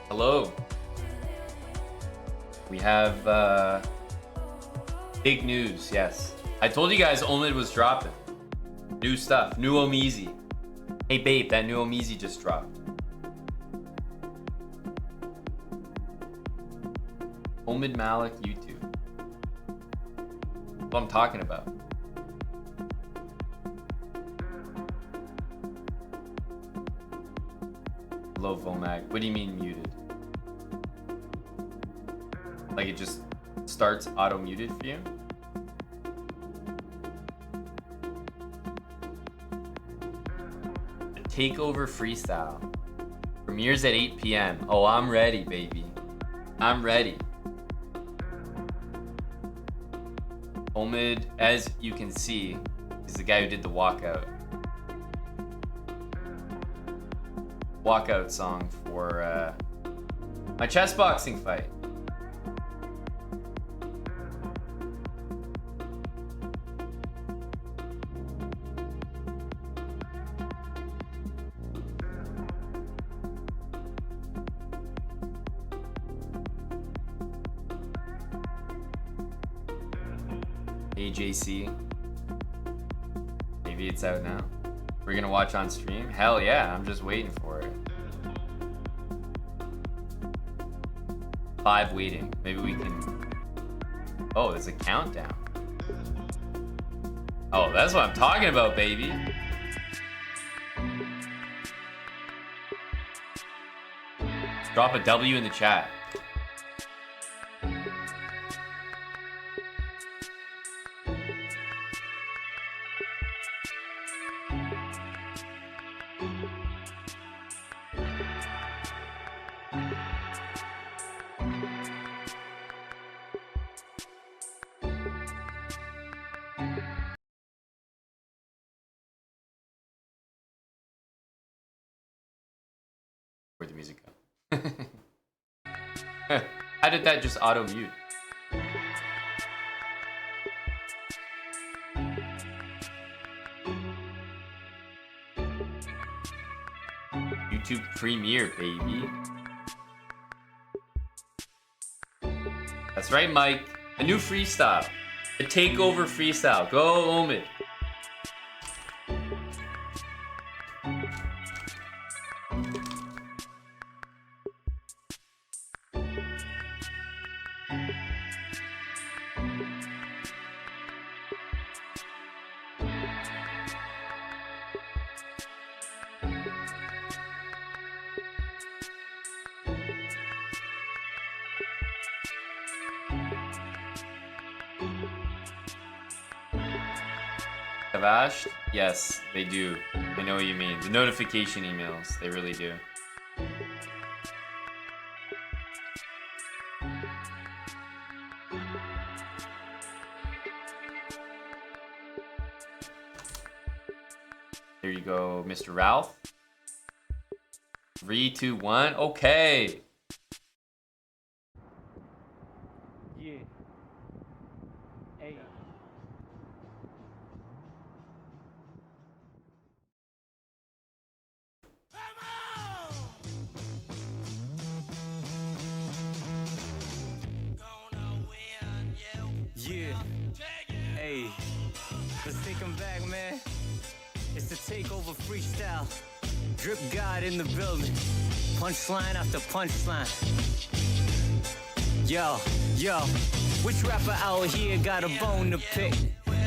Hello. We have big news, yes. I told you guys Omid was dropping. New stuff, new Omizi. Hey babe, that new Omizi just dropped. Omid Malek YouTube. What I'm talking about. Hello Vomag. What do you mean muted? Like it just starts auto muted for you? The Takeover Freestyle premieres at 8 p.m. Oh, I'm ready, baby. I'm ready. Omid, as you can see, is the guy who did the walkout song for my chess boxing fight. AJC. Maybe it's out now. We're gonna watch on stream? Hell yeah, I'm just waiting for it. 5 waiting. Maybe we can... Oh, there's a countdown. Oh, that's what I'm talking about, baby. Drop a W in the chat. Where'd the music go? How did that just auto mute? YouTube premiere, baby. That's right, Mike. A new freestyle. The Takeover Freestyle. Go, Omid. Avashed? Yes, they do. I know what you mean. The notification emails, they really do. There you go, Mr. Ralph. 3, 2, 1. Okay. Yeah. Hey. Yeah. Hey. Let's take them back, man. It's the Takeover Freestyle. Drip God in the building. Punchline after punchline. Yo, which rapper out here got a bone to pick?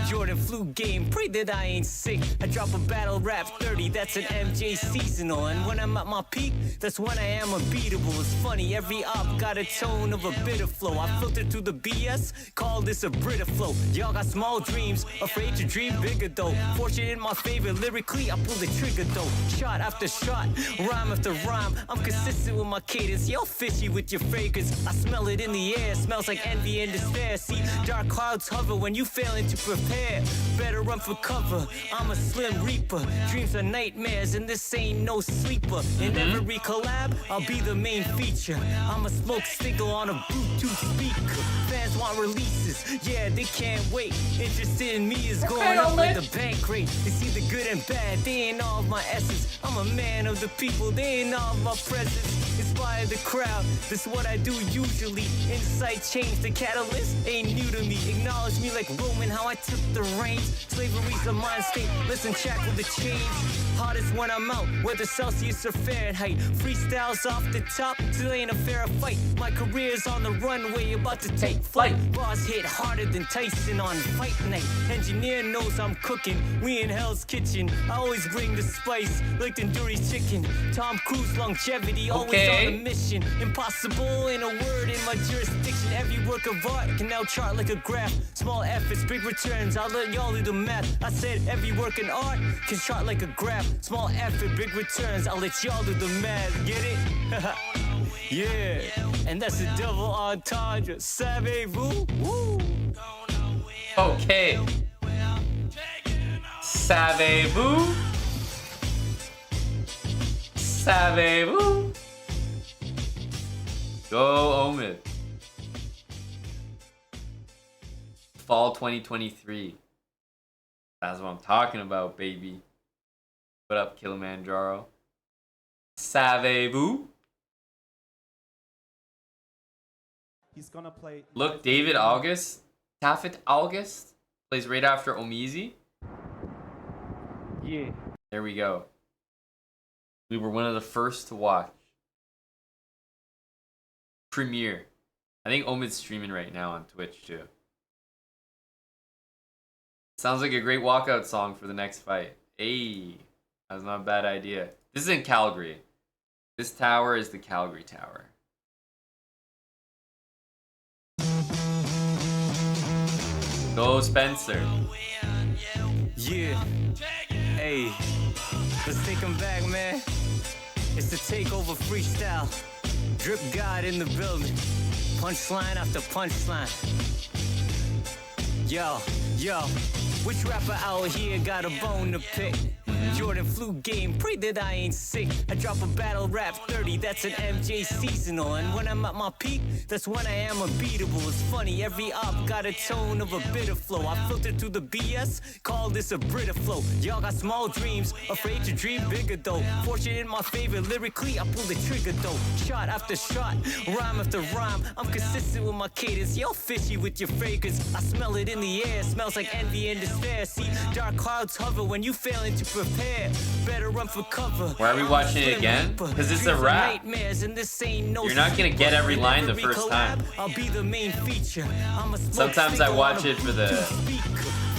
Jordan flu game, pray that I ain't sick. I drop a battle rap 30, that's an MJ seasonal. And when I'm at my peak, that's when I am unbeatable. It's funny, every op got a tone of a bitter flow. I filter through the BS, call this a Brita flow. Y'all got small dreams, afraid to dream bigger though. Fortune in my favor, lyrically I pull the trigger though. Shot after shot, rhyme after rhyme. I'm consistent with my cadence, y'all fishy with your fragrance. I smell it in the air, smells like envy and despair. See, dark clouds hover when you failing to prepare. prepare. Better run for cover. I'm a slim reaper. Dreams are nightmares, and this ain't no sleeper. In every collab, I'll be the main feature. I'm a smoke signal on a Bluetooth speaker. Fans want releases, yeah, they can't wait. Interested in me is going up like the bank rate. They see the good and bad, they ain't all of my essence. I'm a man of the people, they ain't all of my presence. Inspire the crowd, this is what I do usually. Insight change, the catalyst ain't new to me. Acknowledge me like Roman, how I took the reins. Slavery's a mind state, listen, shackle the chains. Hottest when I'm out, whether Celsius or Fahrenheit. Freestyles off the top, still ain't a fair fight. My career's on the runway, about to take flight. Bars hit harder than Tyson on fight night. Engineer knows I'm cooking, we in Hell's Kitchen. I always bring the spice, like Tandoori's chicken. Tom Cruise longevity, always on a mission. Impossible in a word in my jurisdiction. Every work of art can now chart like a graph. Small efforts, big returns, I'll let y'all do the math. I said every work in art can chart like a graph. Small effort, big returns, I'll let y'all do the math. Get it? Yeah, and that's the double entendre. Savez-vous? Woo! Okay. Savez-vous? Savez-vous? Go Omid. Fall 2023. That's what I'm talking about, baby. What up, Kilimanjaro? Savez-vous? He's gonna play. Look, David August, Tafit August, plays right after Omizi. Yeah. There we go. We were one of the first to watch. Premiere. I think Omid's streaming right now on Twitch too. Sounds like a great walkout song for the next fight. Hey, that's not a bad idea. This is in Calgary. This tower is the Calgary Tower. Go Spencer. Yeah. Hey, let's take him back, man. It's the takeover freestyle. Drip God in the building. Punchline after punchline. Yo, which rapper out here got a bone to pick? Jordan flu game, pray that I ain't sick. I drop a battle rap 30, that's an MJ seasonal. And when I'm at my peak, that's when I am unbeatable. It's funny, every op got a tone of a bitter flow. I filter through the BS, call this a Brita flow. Y'all got small dreams, afraid to dream bigger though. Fortune in my favor, lyrically I pull the trigger though. Shot after shot, rhyme after rhyme. I'm consistent with my cadence, y'all fishy with your fragrance. I smell it in the air, smells like envy and despair. See, dark clouds hover when you failing to prepare. Better run for cover. Why are we watching it again? Because it's a rap. You're not gonna get every line the first time. I'll be the main feature. Sometimes I watch it for the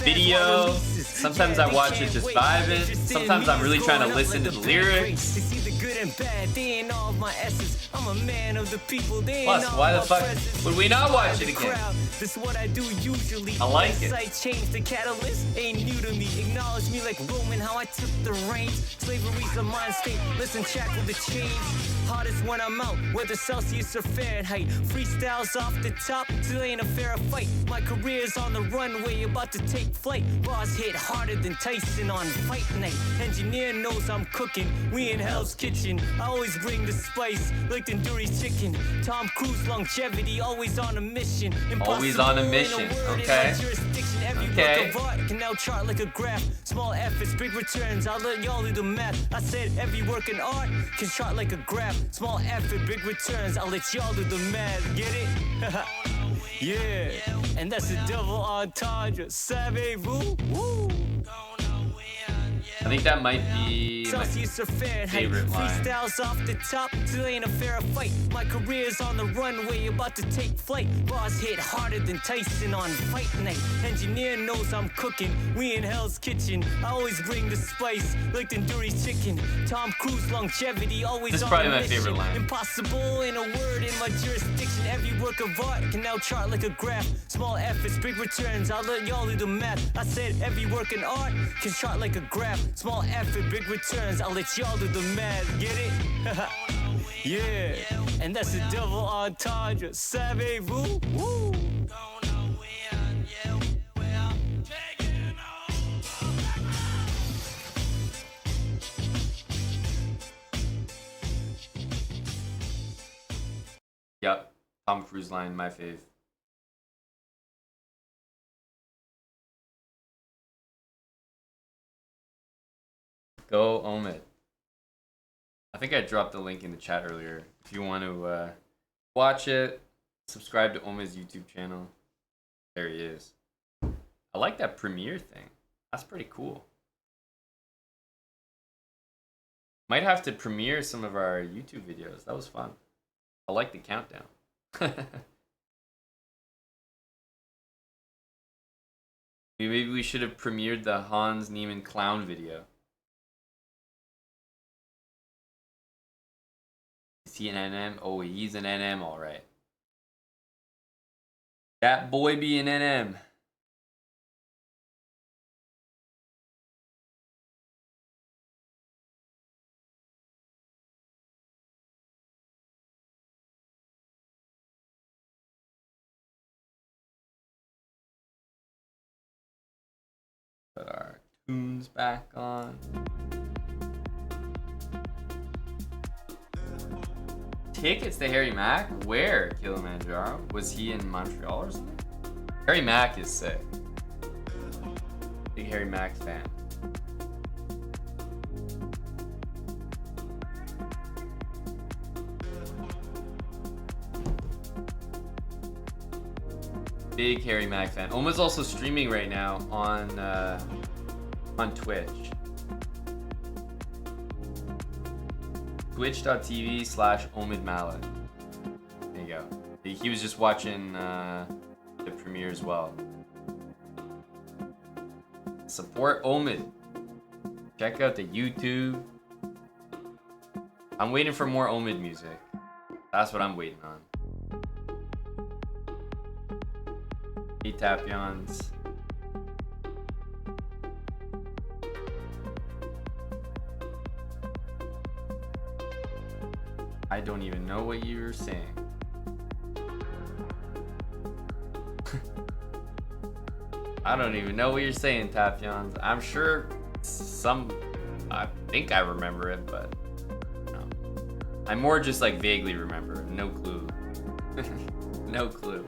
video. Sometimes I watch it just vibing. Sometimes I'm really trying to listen to the lyrics. Good and bad, they ain't all of my essence. I'm a man of the people, they ain't Plus, all why the my fuck presence. would we not watch it again? This is what I do usually. I like it. Insight change, the catalyst ain't new to me. Acknowledge me like Roman, how I took the reins. Slavery's a mind state, listen, shackle the chains. Hottest when I'm out, whether Celsius or Fahrenheit. Freestyles off the top, still ain't a fair fight. My career's on the runway, about to take flight. Bars hit harder than Tyson on fight night. Engineer knows I'm cooking, we in Hell's Kitchen. I always bring the spice, like Tandoori's chicken. Tom Cruise longevity, always on a mission. Always on a mission, okay. Okay. Work of art can now chart like a graph. Small efforts, big returns, I'll let y'all do the math. I said every work in art can chart like a graph. Small effort, big returns, I'll let y'all do the math. Get it? Yeah, and that's the double entendre. Savez-vous? Woo! I think that might be my Celsius or Fahrenheit. favorite line. Freestyles off the top, still ain't a fair fight. My career's on the runway, about to take flight. Bars hit harder than Tyson on fight night. Engineer knows I'm cooking, we in Hell's Kitchen. I always bring the spice, like Tandoori's chicken. Tom Cruise longevity, always This is on probably a my mission. favorite line. Impossible in a word in my jurisdiction. Every work of art can now chart like a graph. Small efforts, big returns, I'll let y'all do the math. I said every work in art can chart like a graph. Small effort, big returns, I'll let y'all do the math. Get it? Yeah, and that's the double entendre. Savez-vous? Woo! Yep. Tom Cruise line, my fave. Go Omid. I think I dropped the link in the chat earlier. If you want to watch it, subscribe to Omid's YouTube channel. There he is. I like that premiere thing. That's pretty cool. Might have to premiere some of our YouTube videos. That was fun. I like the countdown. Maybe we should have premiered the Hans Niemann clown video. Is he an NM? Oh, he's an NM, alright. That boy be an NM. Put our tunes back on. Tickets to Harry Mack? Where, Kilimanjaro? Was he in Montreal or something? Harry Mack is sick. Big Harry Mack fan. Big Harry Mack fan. Oma's also streaming right now on Twitch. Twitch.tv/Omid Malek. There you go. He was just watching the premiere as well. Support Omid. Check out the YouTube. I'm waiting for more Omid music. That's what I'm waiting on. Hey Tapions. I don't even know what you were saying. I don't even know what you're saying, Tapions. I'm sure I think I remember it, but no. I more just like vaguely remember. No clue. No clue.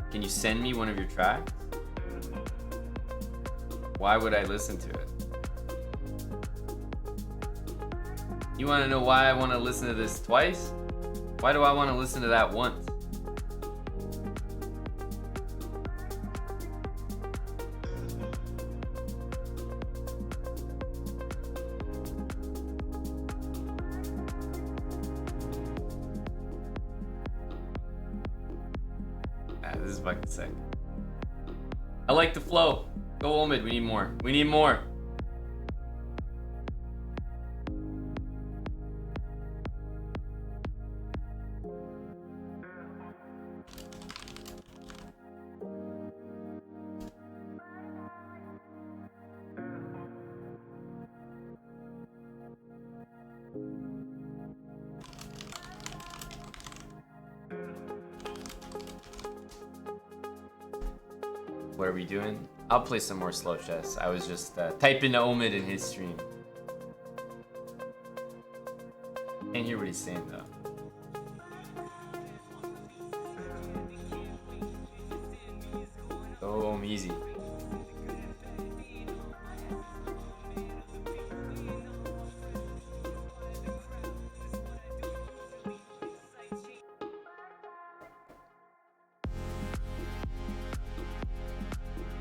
Can you send me one of your tracks? Why would I listen to it? You want to know why I want to listen to this twice? Why do I want to listen to that once? This is fucking sick. I like the flow. Go Omid, we need more. We need more. What are we doing? I'll play some more slow chess. I was just typing to Omid in his stream. Can't hear what he's saying though. Go easy.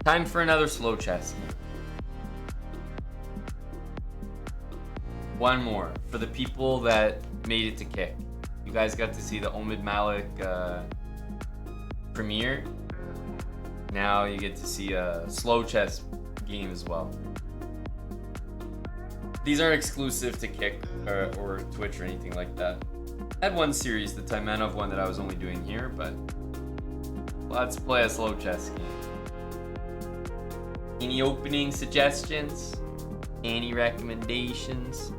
Time for another slow chess. One more for the people that made it to kick. You guys got to see the Omid Malek premiere. Now you get to see a slow chess game as well. These aren't exclusive to Kick or Twitch or anything like that. I had one series, the Taimanov one, that I was only doing here, but let's play a slow chess game. Any opening suggestions? Any recommendations?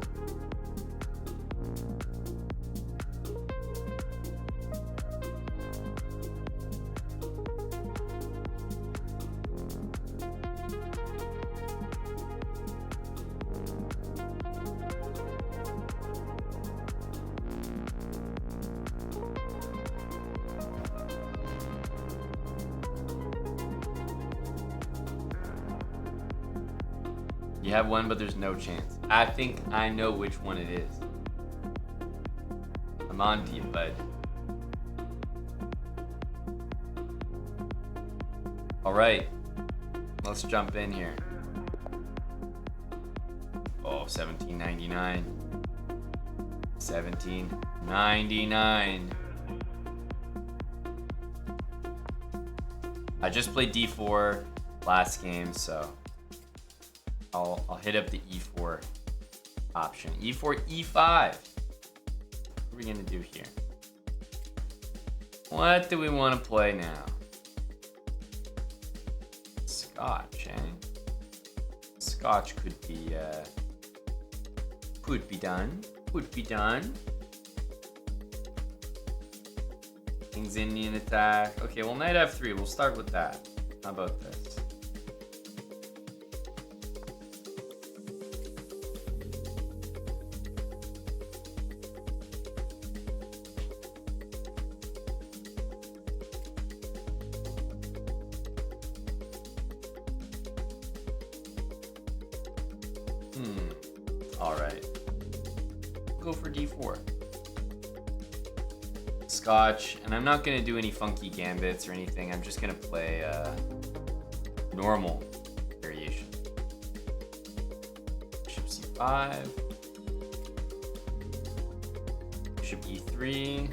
You have one, but there's no chance. I think I know which one it is. I'm on to you, bud. All right, let's jump in here. Oh, 1799. 1799. I just played d4 last game, so I'll hit up the e4 option. e4, e5. What are we gonna do here? What do we want to play now? Scotch, eh? Scotch could be done. Could be done. King's Indian attack. Okay, well, knight f3. We'll start with that. How about this? All right. Go for d4. Scotch, and I'm not gonna do any funky gambits or anything. I'm just gonna play normal variation. Bishop c5. Bishop e3.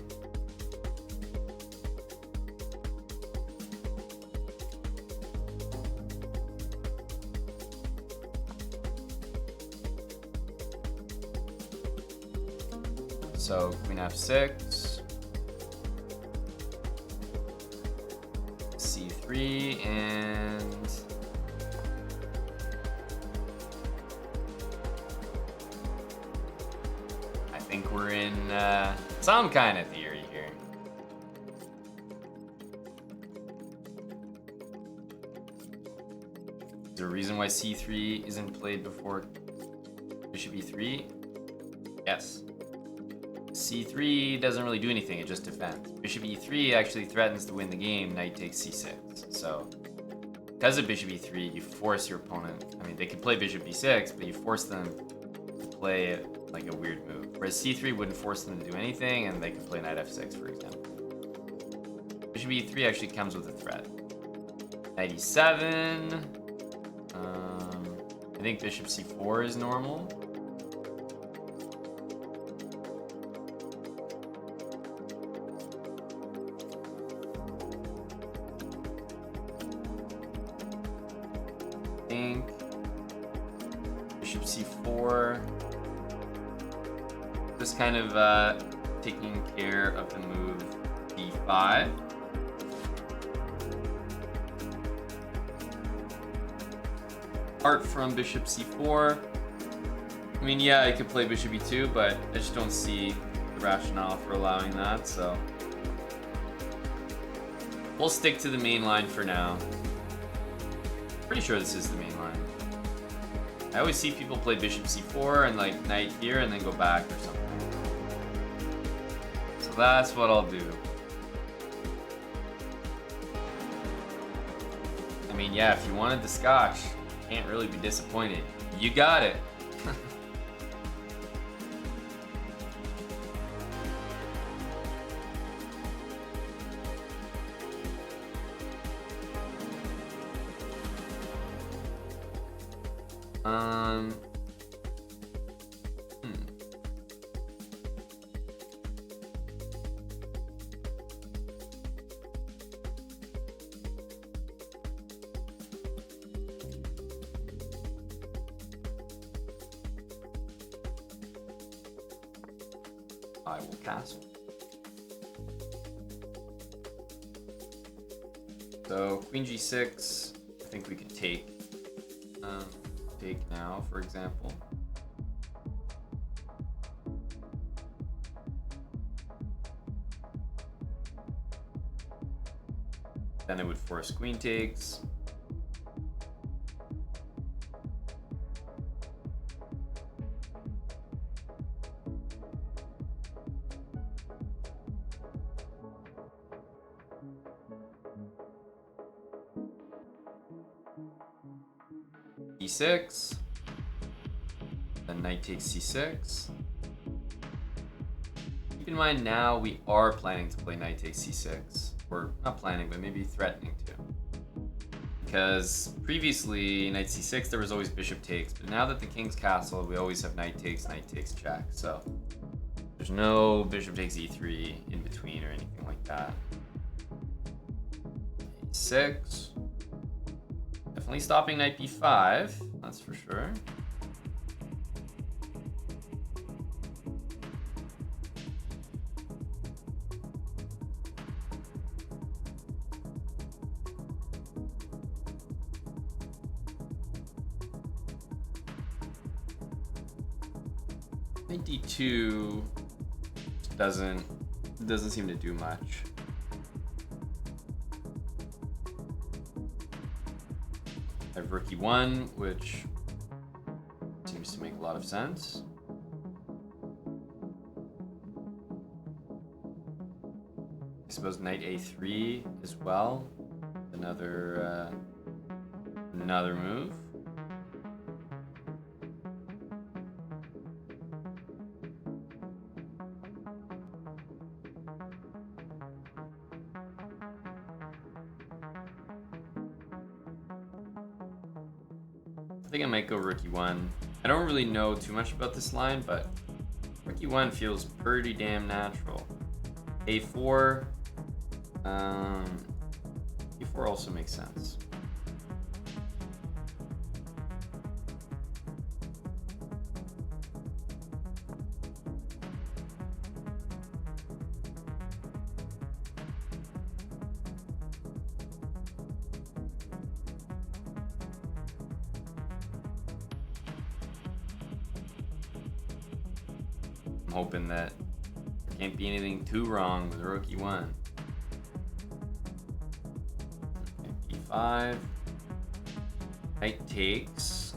So queen f6, c3, and I think we're in some kind of theory here. Is there a reason why c3 isn't played before bishop e3? Yes. c3 doesn't really do anything, it just defends. Bishop e3 actually threatens to win the game, knight takes c6. So, because of bishop e3, you force your opponent, I mean, they can play bishop b6, but you force them to play like a weird move. Whereas c3 wouldn't force them to do anything, and they can play knight f6, for example. Bishop e3 actually comes with a threat. Knight e7. I think bishop c4 is normal. Bishop c4. Just kind of taking care of the move d5. Apart from bishop c4. I mean, yeah, I could play bishop e2, but I just don't see the rationale for allowing that, so we'll stick to the main line for now. Pretty sure this is the main line. I always see people play bishop c4 and like knight here and then go back or something. So that's what I'll do. I mean, yeah, if you wanted the Scotch, you can't really be disappointed. You got it. I will castle. So queen g6, I think we could take now, for example. Then it would force queen takes. e6. Then knight takes c6. Keep in mind now we are planning to play knight takes c6. Or not planning, but maybe threatening to. Because previously, knight c6, there was always bishop takes. But now that the king's castle, we always have knight takes check. So there's no bishop takes e3 in between or anything like that. e6. Definitely stopping knight b5, that's for sure. Knight d2 doesn't seem to do much. I have rook e1, which seems to make a lot of sense. I suppose knight a3 as well. Another move. I think I might go rook e1. I don't really know too much about this line, but rook e1 feels pretty damn natural. a4, e4 also makes sense. Hoping that there can't be anything too wrong with rook e1. e5. Knight takes.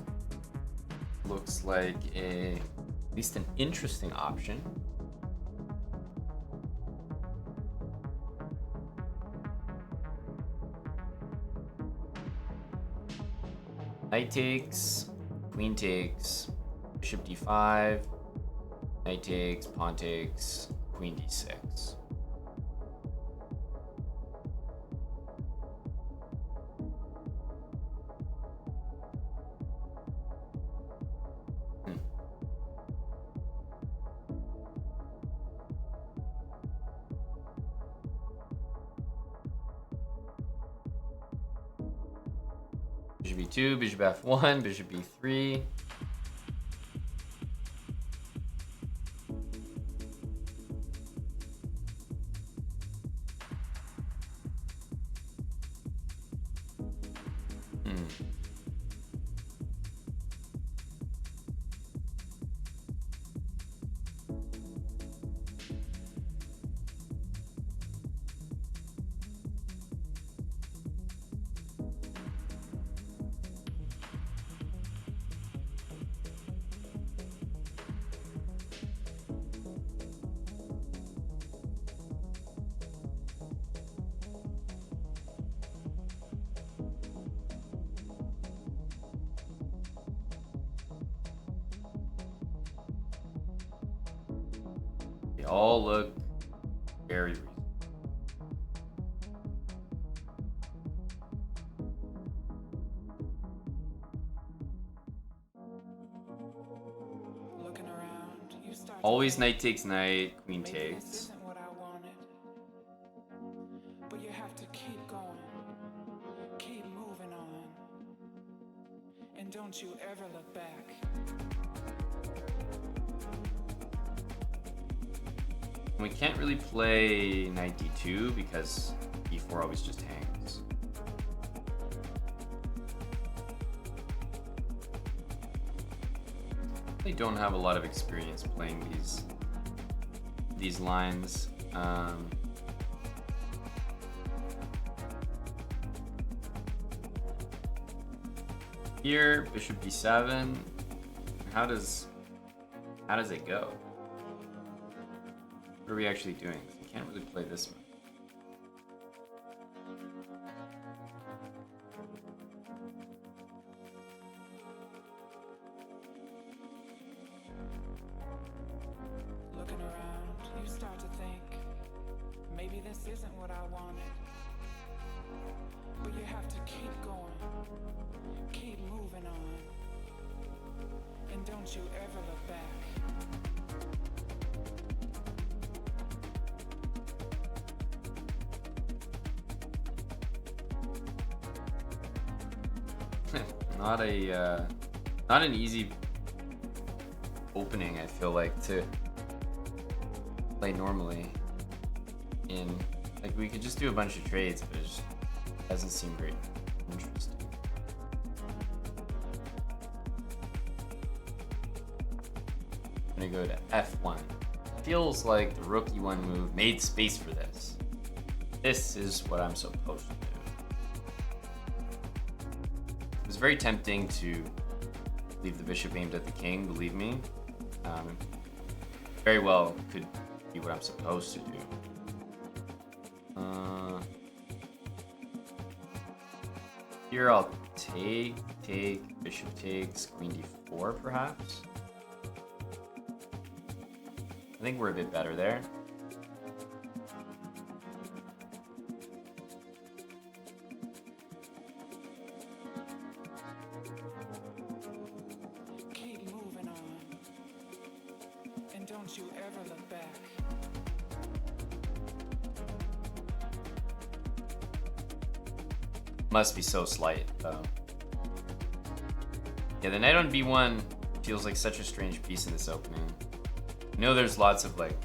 Looks like at least an interesting option. Knight takes, queen takes, bishop d5. Knight takes, pawn takes, queen d6. Bishop e2, bishop f1, bishop e3. They all look very reasonable. Always knight takes knight, queen takes. But you have to keep going, keep moving on, and don't you ever look back. We can't really play knight d2 because e4 always just hangs. They don't have a lot of experience playing these lines. Here, bishop b7. How does it go? What are we actually doing? We can't really play this one. isn't what I wanted. But you have to keep going, keep moving on, and don't you ever look back. Not an easy opening, I feel like, to play normally. Like, we could just do a bunch of trades, but it just doesn't seem very interesting. I'm gonna go to F1. Feels like the rook E1 move made space for this. This is what I'm supposed to do. It was very tempting to leave the bishop aimed at the king, believe me. Very well could be what I'm supposed to do. Here I'll take, bishop takes, queen d4 perhaps. I think we're a bit better there. Keep moving on, and don't you ever look back. Must be so slight, though. Yeah, the knight on b1 feels like such a strange piece in this opening. I know there's lots of like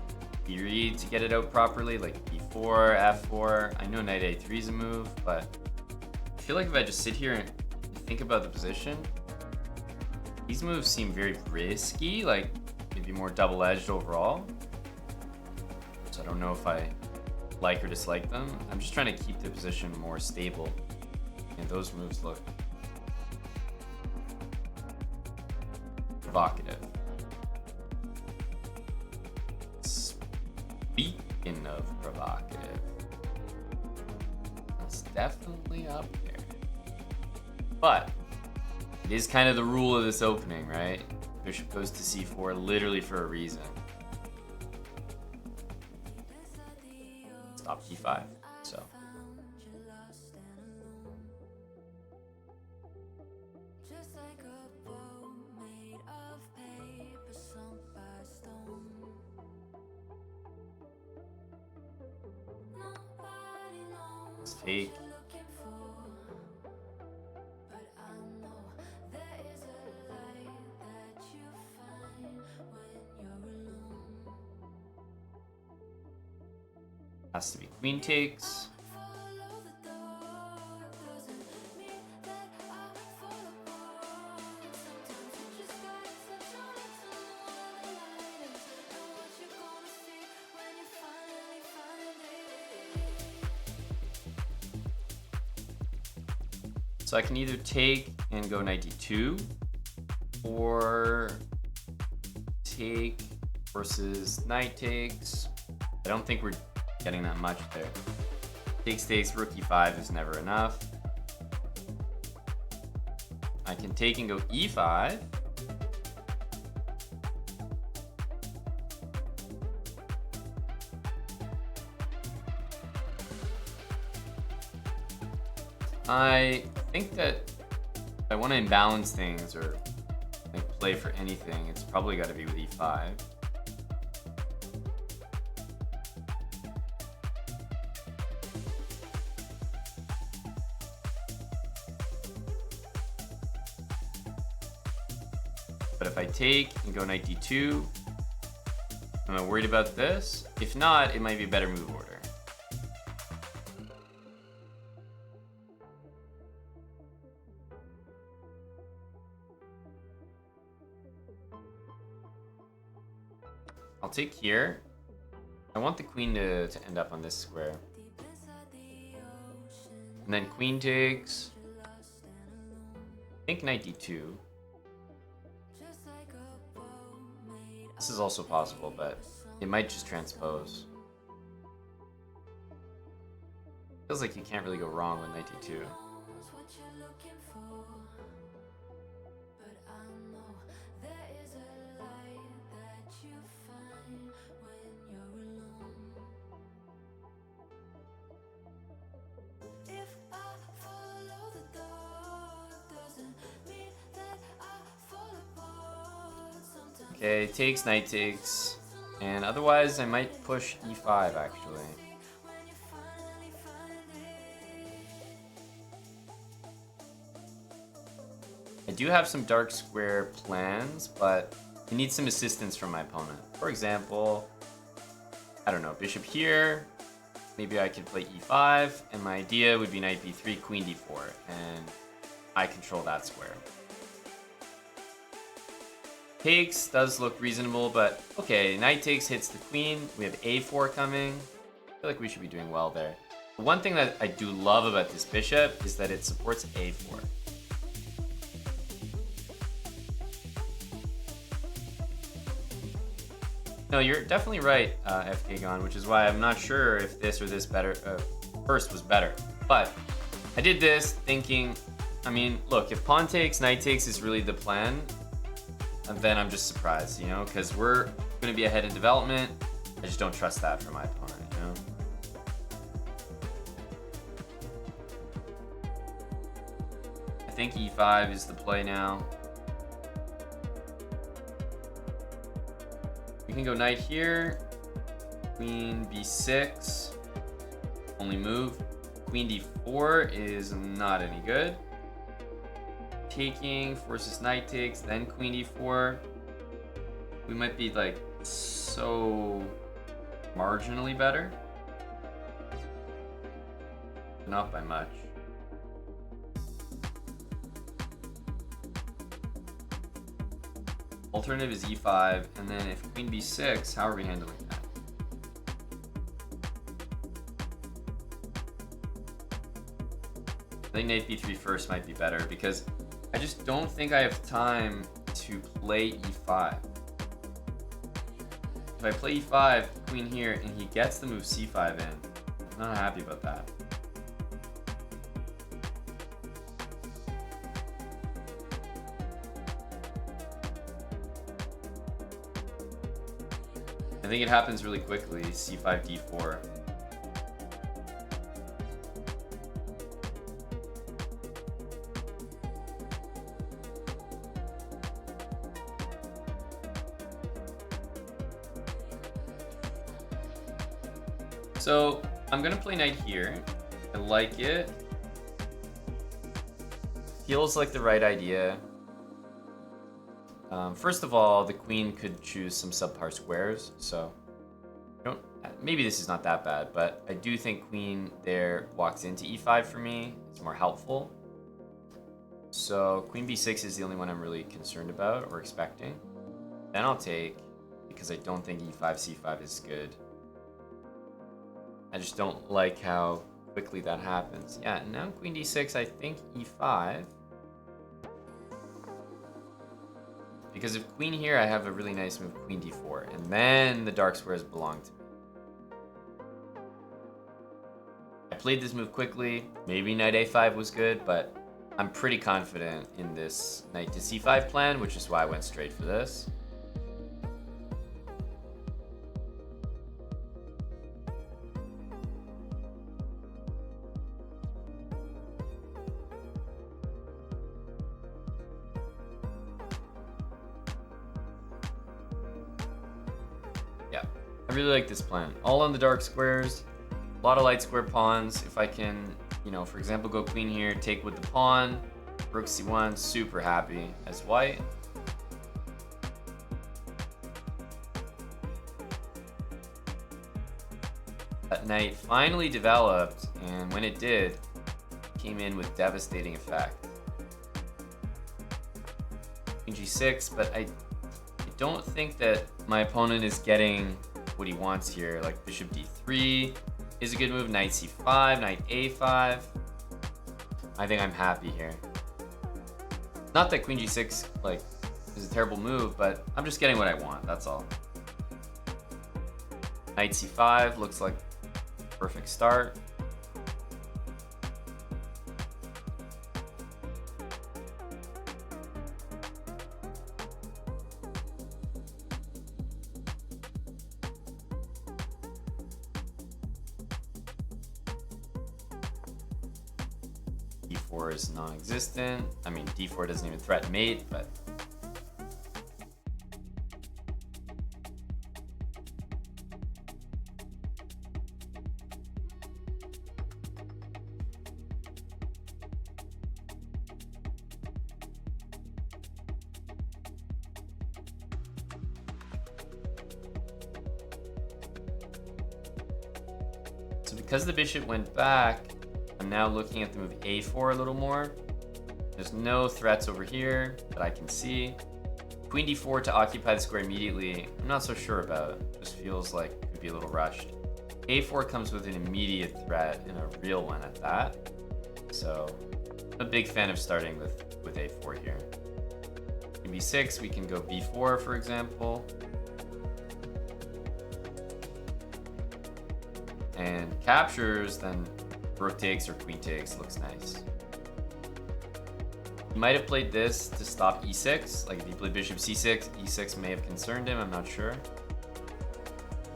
theory to get it out properly, like b4, f4. I know knight a3 is a move, but I feel like if I just sit here and think about the position, these moves seem very risky, like maybe more double-edged overall. So I don't know if I like or dislike them. I'm just trying to keep the position more stable. And those moves look provocative. Speaking of provocative, it's definitely up there. But it is kind of the rule of this opening, right? Bishop goes to c4 literally for a reason. Stop e5. So. Let's take. Has to be queen takes. So I can either take and go knight d2, or take versus knight takes. I don't think we're getting that much there. Takes, rook e5 is never enough. I can take and go e5. I think that if I want to imbalance things or like play for anything, it's probably got to be with e5. But if I take and go knight d2, am I worried about this? If not, it might be a better move order. I'll take here. I want the queen to end up on this square. And then queen takes. I think knight d2. This is also possible, but it might just transpose. Feels like you can't really go wrong with knight d2. Okay, takes, knight takes. And otherwise, I might push e5, actually. I do have some dark square plans, but I need some assistance from my opponent. For example, I don't know, bishop here. Maybe I could play e5, and my idea would be knight b3, queen d4, and I control that square. Takes does look reasonable, but okay, knight takes hits the queen. We have a4 coming. I feel like we should be doing well there. The one thing that I do love about this bishop is that it supports a4. No, you're definitely right, FK Gone, which is why I'm not sure if this or this first was better. But I did this thinking, I mean, look, if pawn takes, knight takes is really the plan, and then I'm just surprised, you know, because we're going to be ahead in development. I just don't trust that for my opponent, you know. I think e5 is the play now. We can go knight here, queen b6, only move. Queen d4 is not any good. Taking forces knight takes, then queen d4. We might be like so marginally better. Not by much. Alternative is e5, and then if queen b6, how are we handling that? I think knight b3 first might be better, because I just don't think I have time to play e5. If I play e5, queen here, and he gets the move c5 in, I'm not happy about that. I think it happens really quickly, c5, d4. So I'm gonna play knight here. I like it. Feels like the right idea. First of all, the queen could choose some subpar squares, so maybe this is not that bad, but I do think queen there walks into e5 for me. It's more helpful. So queen b6 is the only one I'm really concerned about or expecting. Then I'll take, because I don't think e5, c5 is good. I just don't like how quickly that happens. Yeah, now queen d6, I think e5. Because if queen here, I have a really nice move, queen d4, and then the dark squares belong to me. I played this move quickly. Maybe knight a5 was good, but I'm pretty confident in this knight to c5 plan, which is why I went straight for this. Yeah, I really like this plan. All on the dark squares, a lot of light square pawns. If I can, you know, for example, go queen here, take with the pawn, rook c1, super happy as white. That knight finally developed, and when it did, came in with devastating effect. Queen g6, but I don't think that my opponent is getting what he wants here. Like bishop d3 is a good move, knight c5, knight a5. I think I'm happy here. Not that queen g6 like is a terrible move, but I'm just getting what I want, that's all. Knight c5 looks like a perfect start. d4 is non-existent. I mean, d4 doesn't even threaten mate, but because the bishop went back, I'm now looking at the move a4 a little more. There's no threats over here that I can see. Queen d4 to occupy the square immediately, I'm not so sure about. Just feels like it could be a little rushed. a4 comes with an immediate threat and a real one at that. So I'm a big fan of starting with a4 here. Queen b6, we can go b4 for example. And captures, then rook takes or queen takes looks nice. He might have played this to stop e6. Like if he played bishop c6, e6 may have concerned him, I'm not sure.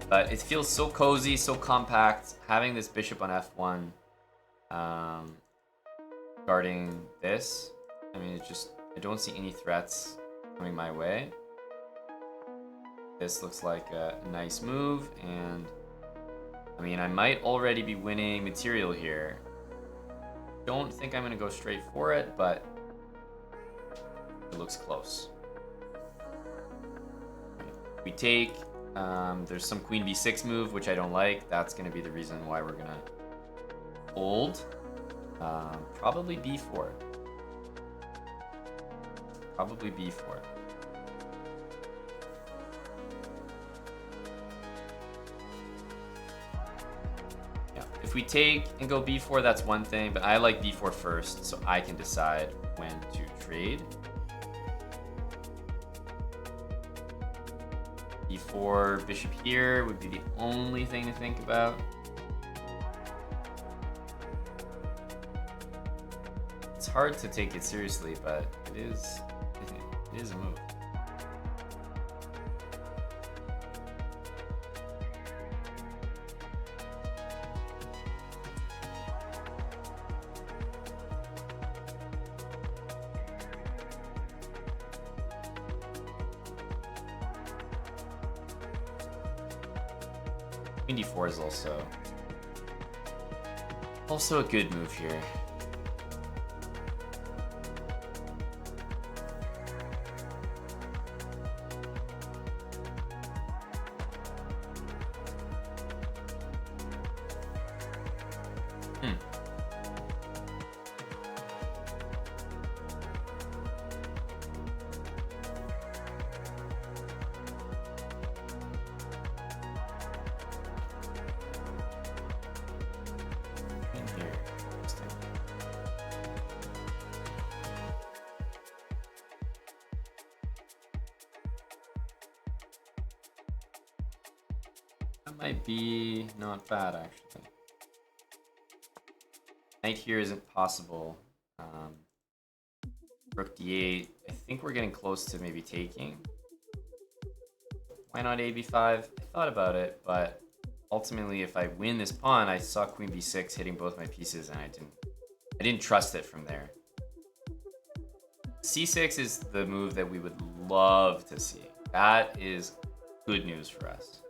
But it feels so cozy, so compact. Having this bishop on f1, guarding this. I mean, it's just, I don't see any threats coming my way. This looks like a nice move, and I mean, I might already be winning material here. Don't think I'm gonna go straight for it, but it looks close. We take, there's some queen b6 move, which I don't like. That's gonna be the reason why we're gonna hold. Probably b4. Probably b4. If we take and go b4, that's one thing, but I like b4 first, so I can decide when to trade. b4, bishop here would be the only thing to think about. It's hard to take it seriously, but it is a move. Queen d4 is also a good move here. That might be not bad, actually. Knight here isn't possible. Rook d8. I think we're getting close to maybe taking. Why not a b5? I thought about it, but ultimately, if I win this pawn, I saw queen b6 hitting both my pieces, and I didn't trust it from there. c6 is the move that we would love to see. That is good news for us.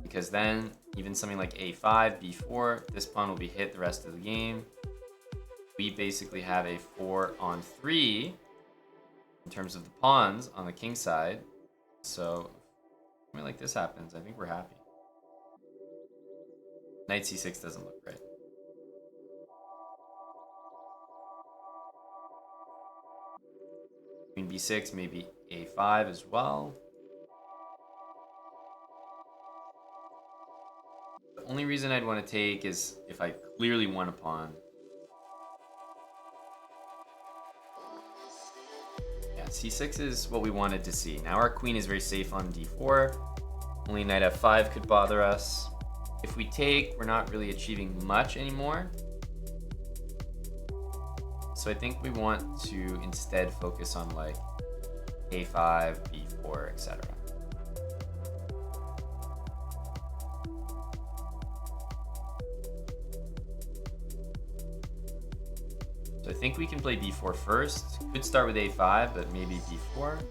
Because then, even something like a5, b4, this pawn will be hit the rest of the game. We basically have a 4-on-3 in terms of the pawns on the king side. So, something like this happens, I think we're happy. Knight c6 doesn't look great. Queen b6, maybe a5 as well. The only reason I'd want to take is if I clearly won a pawn. Yeah, c6 is what we wanted to see. Now our queen is very safe on d4. Only knight f5 could bother us. If we take, we're not really achieving much anymore. So I think we want to instead focus on like a5, b4, etc. So I think we can play b4 first. Could start with a5, but maybe b4.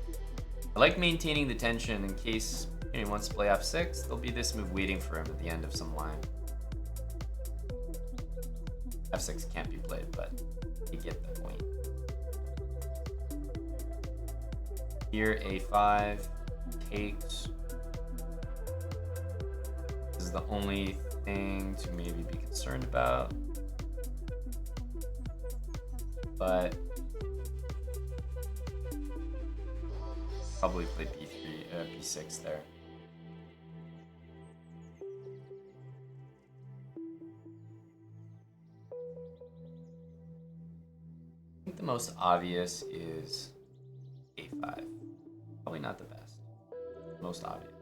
I like maintaining the tension in case he wants to play f6. There'll be this move waiting for him at the end of some line. f6 can't be played, but you get the point. Here a5 takes. This is the only thing to maybe be concerned about. But probably play b3, b6 there. I think the most obvious is a5. Probably not the best. Most obvious.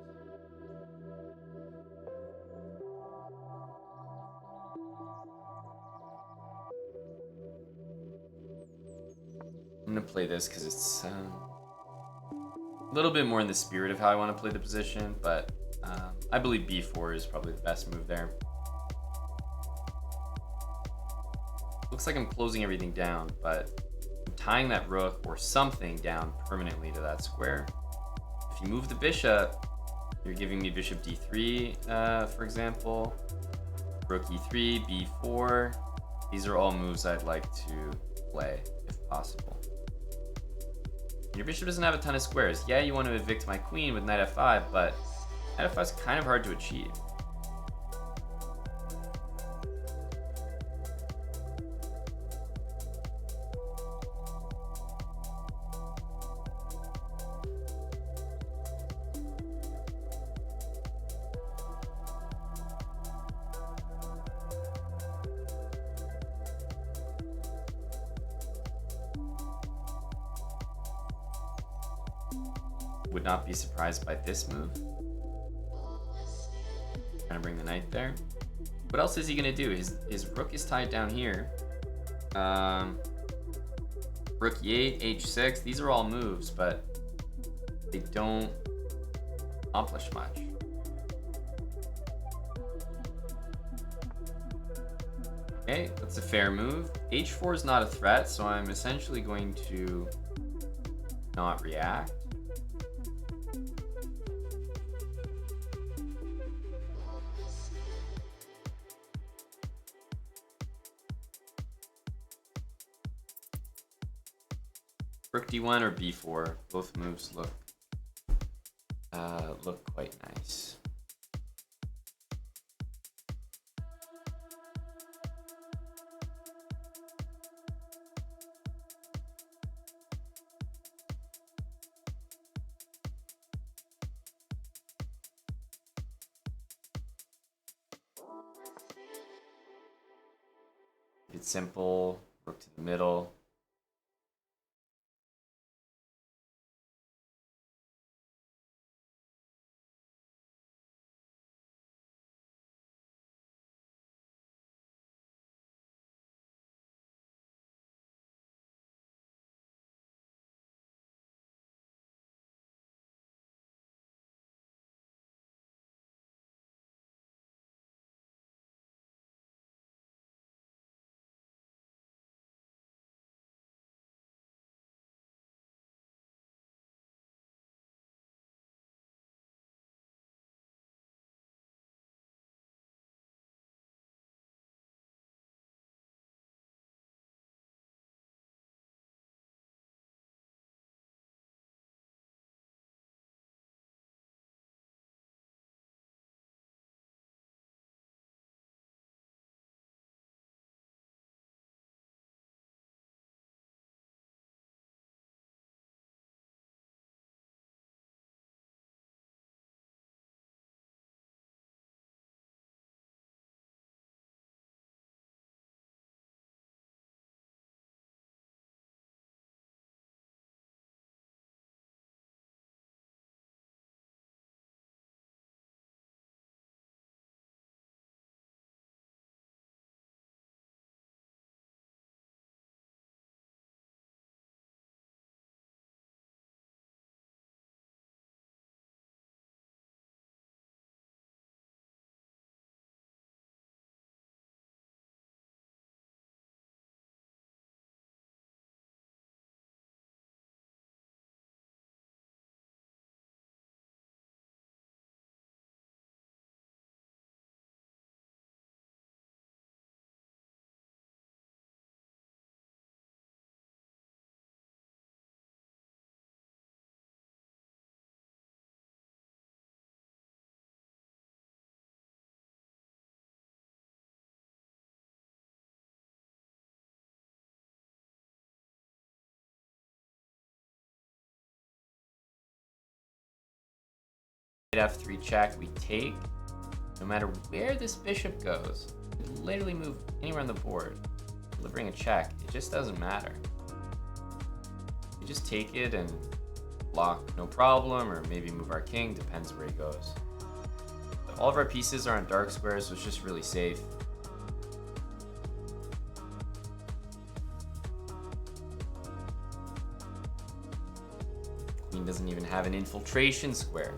I'm gonna play this because it's a little bit more in the spirit of how I want to play the position, but I believe b4 is probably the best move there. Looks like I'm closing everything down, but I'm tying that rook or something down permanently to that square. If you move the bishop, you're giving me bishop d3, for example, rook e3, b4. These are all moves I'd like to play if possible. Your bishop doesn't have a ton of squares. Yeah, you want to evict my queen with knight f5, but knight f5 is kind of hard to achieve. Would not be surprised by this move. Trying to bring the knight there. What else is he gonna do? His rook is tied down here. Rook e8, h6. These are all moves, but they don't accomplish much. Okay, that's a fair move. h4 is not a threat, so I'm essentially going to not react. Rook d1 or b4, both moves look quite nice. It's simple, rook to the middle. f3 check, we take. No matter where this bishop goes, we can literally move anywhere on the board, delivering a check. It just doesn't matter. We just take it and block no problem, or maybe move our king, depends where he goes. But all of our pieces are on dark squares, so it's just really safe. Queen doesn't even have an infiltration square.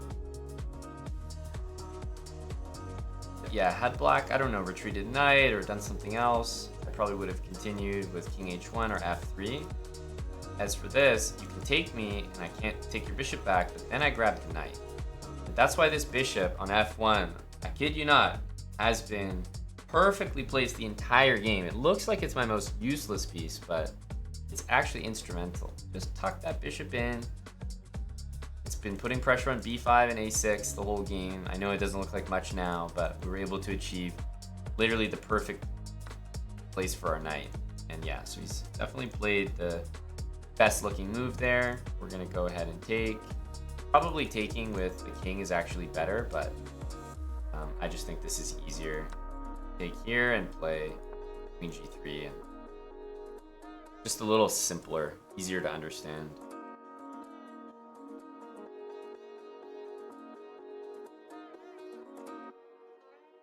But yeah, had black, I don't know, retreated knight or done something else, I probably would have continued with king h1 or f3. As for this, you can take me and I can't take your bishop back, but then I grab the knight. And that's why this bishop on f1, I kid you not, has been perfectly placed the entire game. It looks like it's my most useless piece, but it's actually instrumental. Just tuck that bishop in. It's been putting pressure on b5 and a6 the whole game. I know it doesn't look like much now, but we were able to achieve literally the perfect place for our knight. And yeah, so he's definitely played the best looking move there. We're gonna go ahead and take. Probably taking with the king is actually better, but I just think this is easier. Take here and play queen g3, and just a little simpler, easier to understand.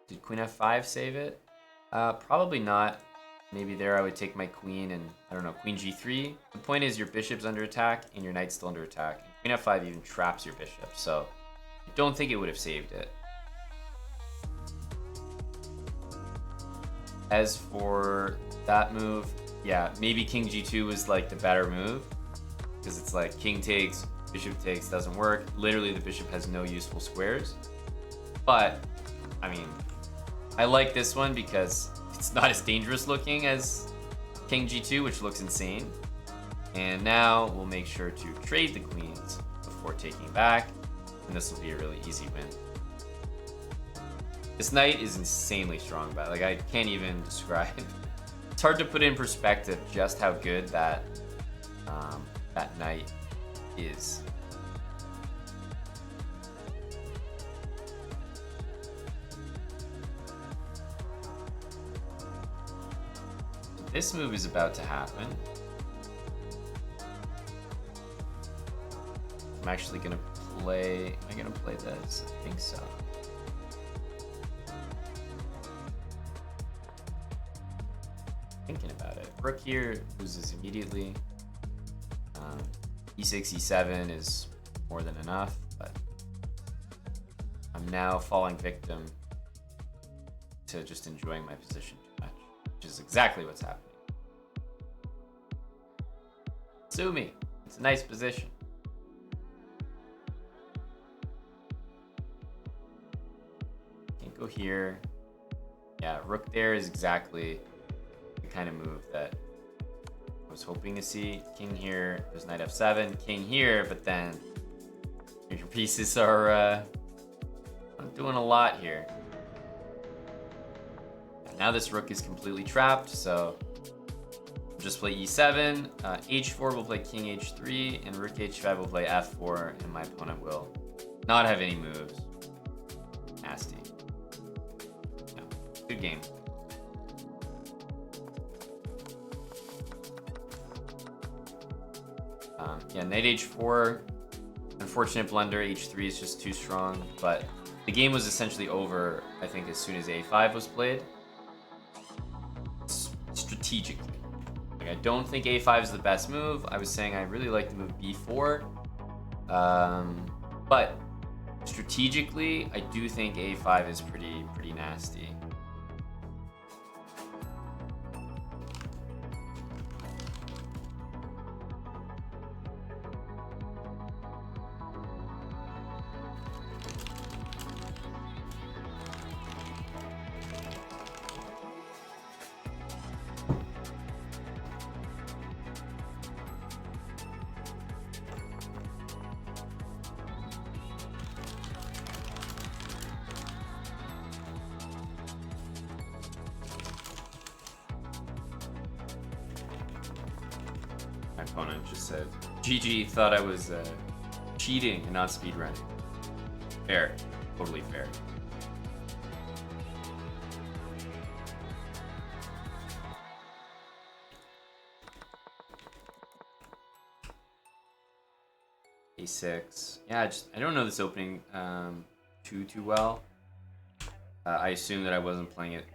Did queen f5 save it? Probably not. Maybe there I would take my queen and, I don't know, queen g3. The point is your bishop's under attack and your knight's still under attack. And queen f5 even traps your bishop, so I don't think it would have saved it. As for that move, yeah, maybe king g2 was like the better move, because it's like king takes, bishop takes, doesn't work. Literally the bishop has no useful squares. But, I mean, I like this one because it's not as dangerous looking as king g2, which looks insane. And now we'll make sure to trade the queens before taking back, and this will be a really easy win. This knight is insanely strong, but like I can't even describe. It's hard to put in perspective just how good that that knight is. This move is about to happen. I'm actually gonna play. Am I gonna play this? I think so. Thinking about it. Rook here loses immediately. E6, E7 is more than enough, but I'm now falling victim to just enjoying my position too much, which is exactly what's happening. Sue me. It's a nice position. Can't go here. Yeah, rook there is exactly the kind of move that I was hoping to see. King here, there's knight f7, king here, but then your pieces are doing a lot here. Now this rook is completely trapped, so we'll just play e7, h4 will play king h3, and rook h5 will play f4, and my opponent will not have any moves. Nasty. No. Good game. Yeah, knight h4, unfortunate blunder, h3 is just too strong, but the game was essentially over, I think, as soon as a5 was played. Strategically. Like, I don't think a5 is the best move. I was saying I really like the move b4. But strategically, I do think a5 is pretty nasty. My opponent just said, GG, thought I was cheating and not speedrunning. Fair. Totally fair. A6. Yeah, I don't know this opening too well. I assume that I wasn't playing it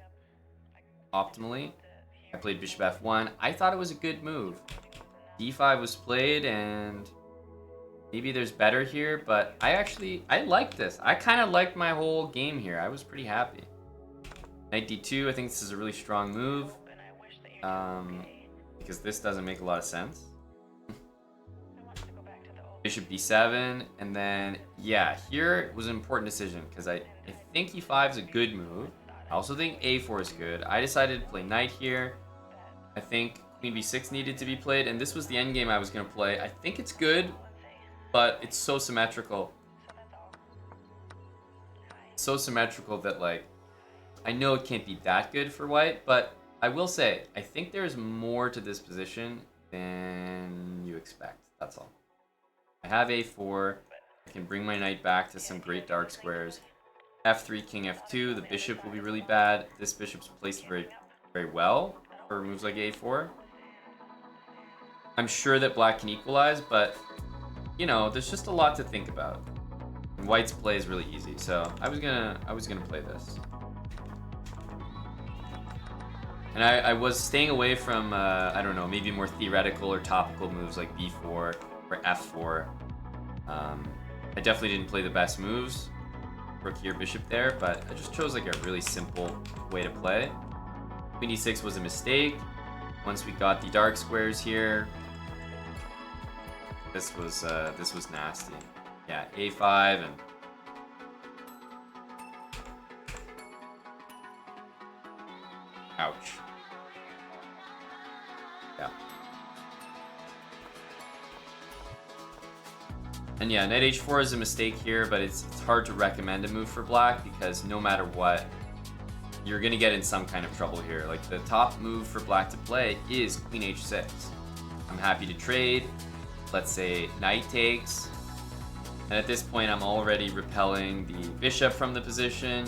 optimally. I played bishop f1. I thought it was a good move. d5 was played, and maybe there's better here, but I liked this. I kind of liked my whole game here. I was pretty happy. Knight d2, I think this is a really strong move. Because this doesn't make a lot of sense. Bishop b7, and then, yeah, here was an important decision, because I think e5 is a good move. I also think a4 is good. I decided to play knight here. I think queen b6 needed to be played, and this was the endgame I was going to play. I think it's good, but it's so symmetrical. So symmetrical that, like, I know it can't be that good for white, but I will say, I think there's more to this position than you expect. That's all. I have a4. I can bring my knight back to some great dark squares. f3, king f2. The bishop will be really bad. This bishop's placed very, very well for moves like a4. I'm sure that black can equalize, but, you know, there's just a lot to think about. And white's play is really easy, so I was gonna play this. And I was staying away from, I don't know, maybe more theoretical or topical moves like b4 or f4. I definitely didn't play the best moves, rook here, bishop there, but I just chose like a really simple way to play. Queen e6 was a mistake. Once we got the dark squares here, this was nasty. Yeah, a5 and ouch. Yeah. And yeah, knight h4 is a mistake here, but it's hard to recommend a move for black because no matter what, you're gonna get in some kind of trouble here. Like the top move for black to play is queen h6. I'm happy to trade. Let's say knight takes. And at this point, I'm already repelling the bishop from the position.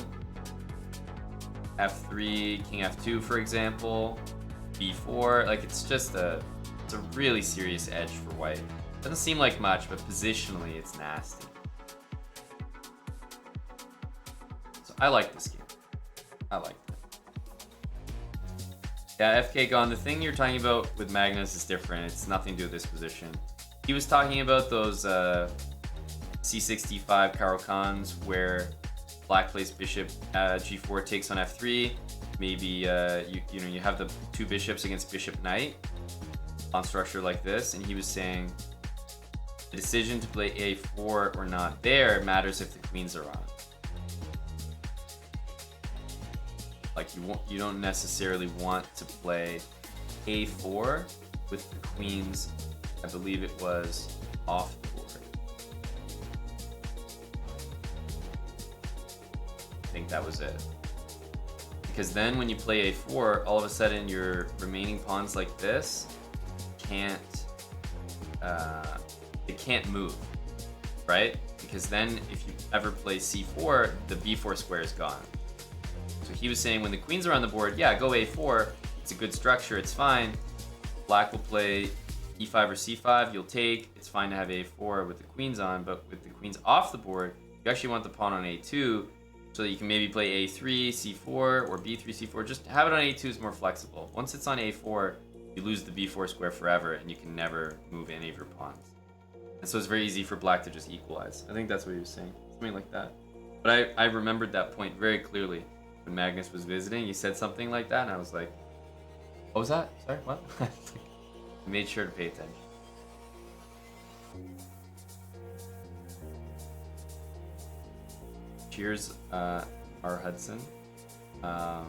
f3, king f2, for example. b4, like it's a really serious edge for white. Doesn't seem like much, but positionally it's nasty. So I like this game. I like it. Yeah, FK gone. The thing you're talking about with Magnus is different. It's nothing to do with this position. He was talking about those c6, d5 Caro-Kanns where black plays bishop g4 takes on f3. Maybe you have the two bishops against bishop knight on structure like this, and he was saying the decision to play a4 or not there matters if the queens are on. Like you don't necessarily want to play a4 with the queens, I believe it was, off the board. I think that was it. Because then when you play a4, all of a sudden your remaining pawns like this can't move, right? Because then if you ever play c4, the b4 square is gone. So he was saying when the queens are on the board, yeah, go a4. It's a good structure. It's fine. Black will play e5 or c5. You'll take. It's fine to have a4 with the queens on, but with the queens off the board, you actually want the pawn on a2 so that you can maybe play a3, c4, or b3, c4. Just have it on a2 is more flexible. Once it's on a4, you lose the b4 square forever, and you can never move any of your pawns. And so it's very easy for black to just equalize. I think that's what he was saying. Something like that. But I remembered that point very clearly when Magnus was visiting. He said something like that, and I was like, what was that? Sorry, what? I made sure to pay attention. Cheers, R. Hudson. Yeah,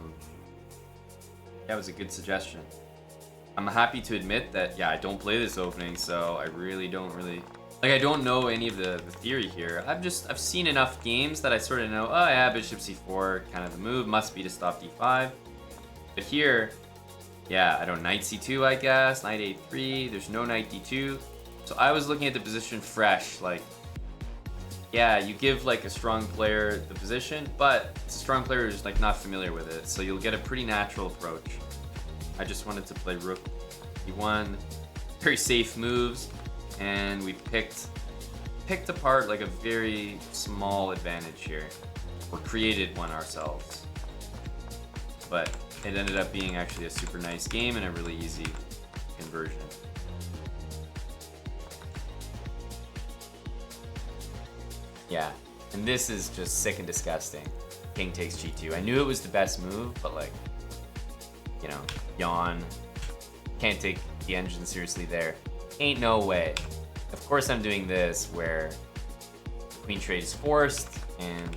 it was a good suggestion. I'm happy to admit that, yeah, I don't play this opening, so I really don't I don't know any of the theory here. I've seen enough games that I sort of know, oh yeah, bishop c4, kind of the move, must be to stop d5. But here, yeah, I don't, knight c2, I guess, knight a3, there's no knight d2. So I was looking at the position fresh, like, yeah, you give like a strong player the position, but it's a strong player who's like not familiar with it, so you'll get a pretty natural approach. I just wanted to play rook e1, very safe moves, and we picked apart like a very small advantage here, or created one ourselves. But it ended up being actually a super nice game and a really easy conversion. Yeah, and this is just sick and disgusting. King takes g2. I knew it was the best move, but like, you know, yawn. Can't take the engine seriously there. Ain't no way. Of course I'm doing this where queen trade is forced, and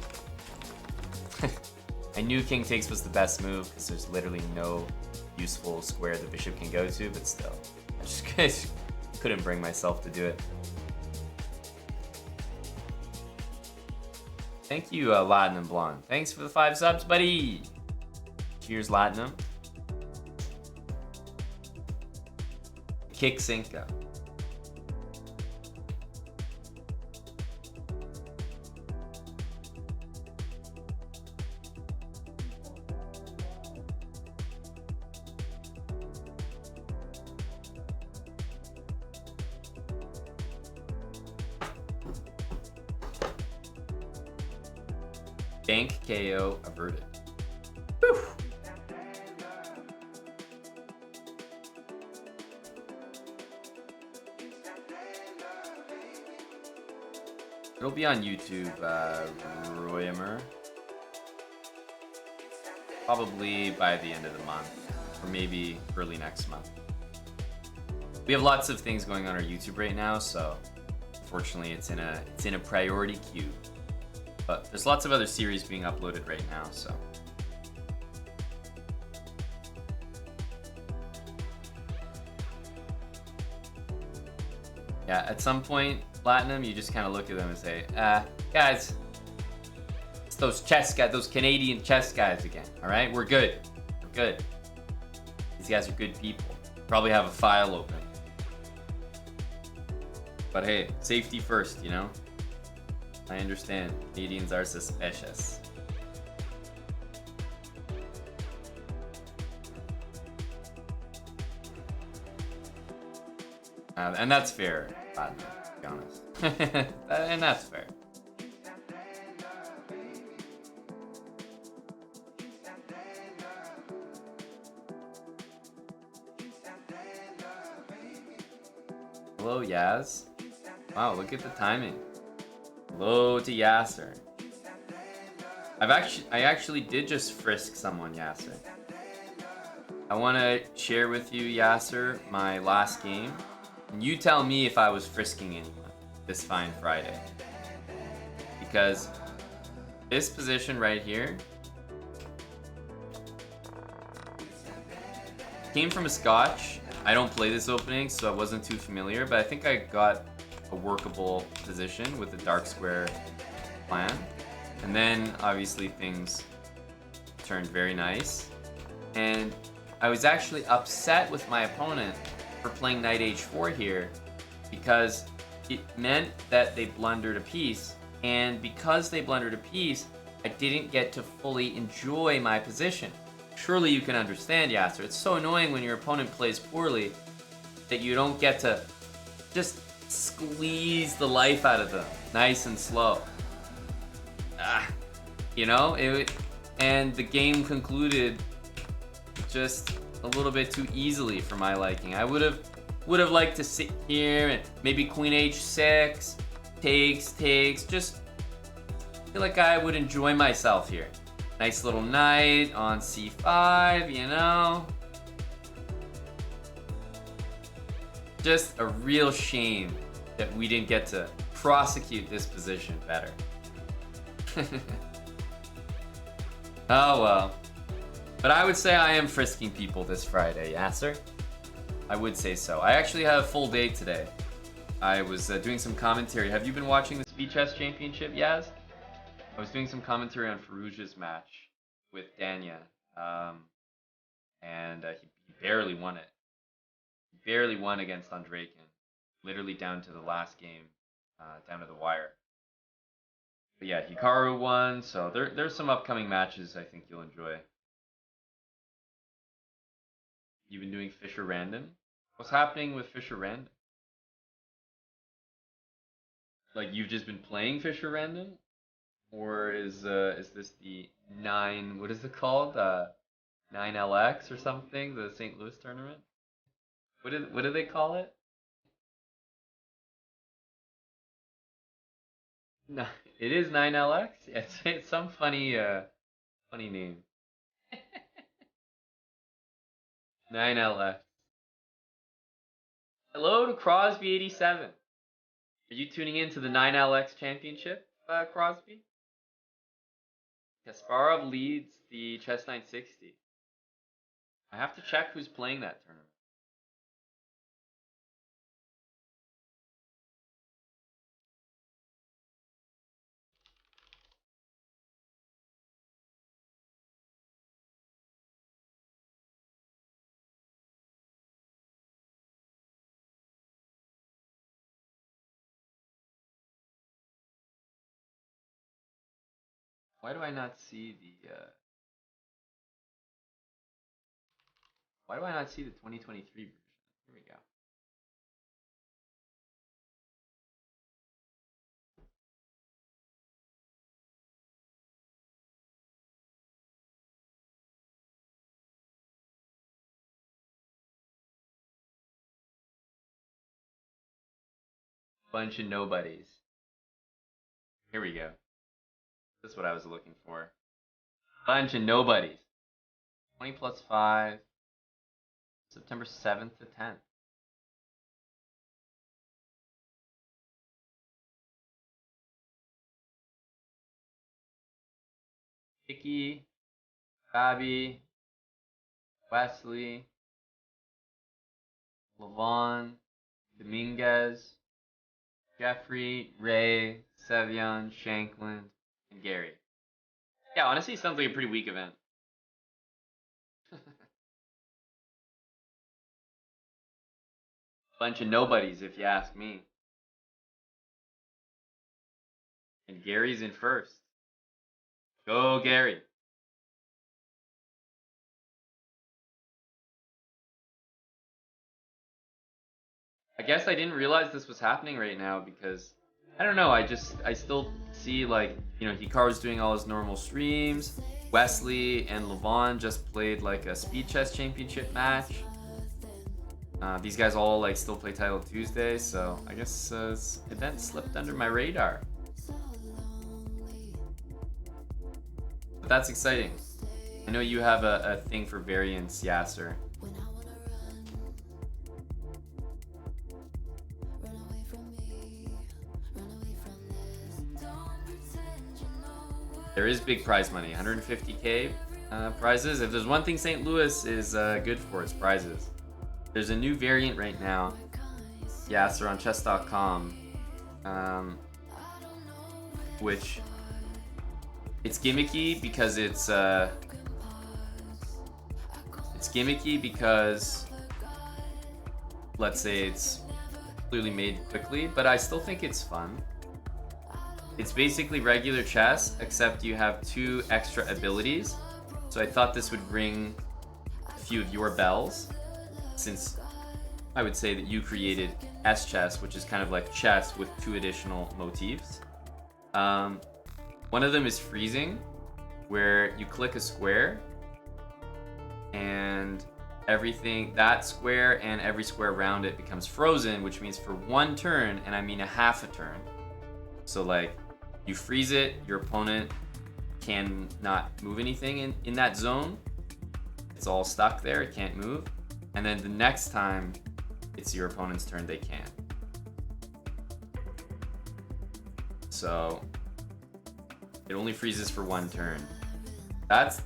I knew king takes was the best move because there's literally no useful square the bishop can go to, but still, I just couldn't bring myself to do it. Thank you, Latinum Blonde. Thanks for the 5 subs, buddy. Cheers, Latinum. Kick Cinco. Bank KO averted. Whew. It'll be on YouTube, Royamer. Probably by the end of the month, or maybe early next month. We have lots of things going on our YouTube right now, so unfortunately it's in a priority queue. But there's lots of other series being uploaded right now, so. Yeah, at some point, Platinum, you just kind of look at them and say, guys, it's those chess guys, those Canadian chess guys again, all right? We're good. We're good. These guys are good people. Probably have a file open. But hey, safety first, you know? I understand. Canadians are suspicious. And that's fair, to be honest. And that's fair. Hello, Yaz. Wow, look at the timing. Hello to Yasser. I actually did just frisk someone, Yasser. I want to share with you, Yasser, my last game. And you tell me if I was frisking anyone this fine Friday. Because this position right here came from a Scotch. I don't play this opening, so I wasn't too familiar, but I think I got a workable position with the dark square plan. And then obviously things turned very nice. And I was actually upset with my opponent for playing knight h4 here because it meant that they blundered a piece. And because they blundered a piece, I didn't get to fully enjoy my position. Surely you can understand, Yasser. It's so annoying when your opponent plays poorly that you don't get to just squeeze the life out of them nice and slow. You know, and the game concluded just a little bit too easily for my liking. I would have liked to sit here and maybe queen h6 takes. Just feel like I would enjoy myself here. Nice little knight on c5, you know. Just a real shame that we didn't get to prosecute this position better. Oh well. But I would say I am frisking people this Friday, Yasser. I would say so. I actually have a full day today. I was doing some commentary. Have you been watching the Speed Chess Championship, Yaz? I was doing some commentary on Farouja's match with Danya. And he barely won it. He barely won against Andreykin. Literally down to the last game, down to the wire. But yeah, Hikaru won, so there's some upcoming matches I think you'll enjoy. You've been doing Fisher Random? What's happening with Fisher Random? Like you've just been playing Fisher Random? Or is this the 9, what is it called? 9LX or something? The St. Louis tournament? What do they call it? No, it is 9LX? Yeah, it's some funny funny name. 9LX. Hello to Crosby87. Are you tuning in to the 9LX championship, Crosby? Kasparov leads the Chess 960. I have to check who's playing that tournament. Why do I not see the why do I not see the 2023 version? Here we go. Bunch of nobodies. Here we go. That's what I was looking for. Bunch of nobodies. 20 plus 5. September 7th to 10th. Hickey, Fabi, Wesley, Levon, Dominguez, Jeffrey, Ray, Sevion, Shanklin, and Gary. Yeah, honestly, it sounds like a pretty weak event. Bunch of nobodies, if you ask me. And Gary's in first. Go, Gary. I guess I didn't realize this was happening right now because I don't know. I still see like, you know, Hikaru's doing all his normal streams. Wesley and Levon just played like a speed chess championship match. These guys all like still play Title Tuesday, so I guess this event slipped under my radar. But that's exciting. I know you have a thing for variants, Yasser. There is big prize money, 150K prizes. If there's one thing St. Louis is good for, it's prizes. There's a new variant right now, Yasser, on chess.com, which it's gimmicky because it's gimmicky because let's say it's clearly made quickly, but I still think it's fun. It's basically regular chess, except you have 2 extra abilities. So I thought this would ring a few of your bells, since I would say that you created S-chess, which is kind of like chess with 2 additional motifs. One of them is freezing, where you click a square, and everything, that square and every square around it becomes frozen, which means for 1 turn, and I mean a half a turn. So like, you freeze it, your opponent can not move anything in that zone. It's all stuck there, it can't move. And then the next time it's your opponent's turn, they can. So it only freezes for 1 turn. That's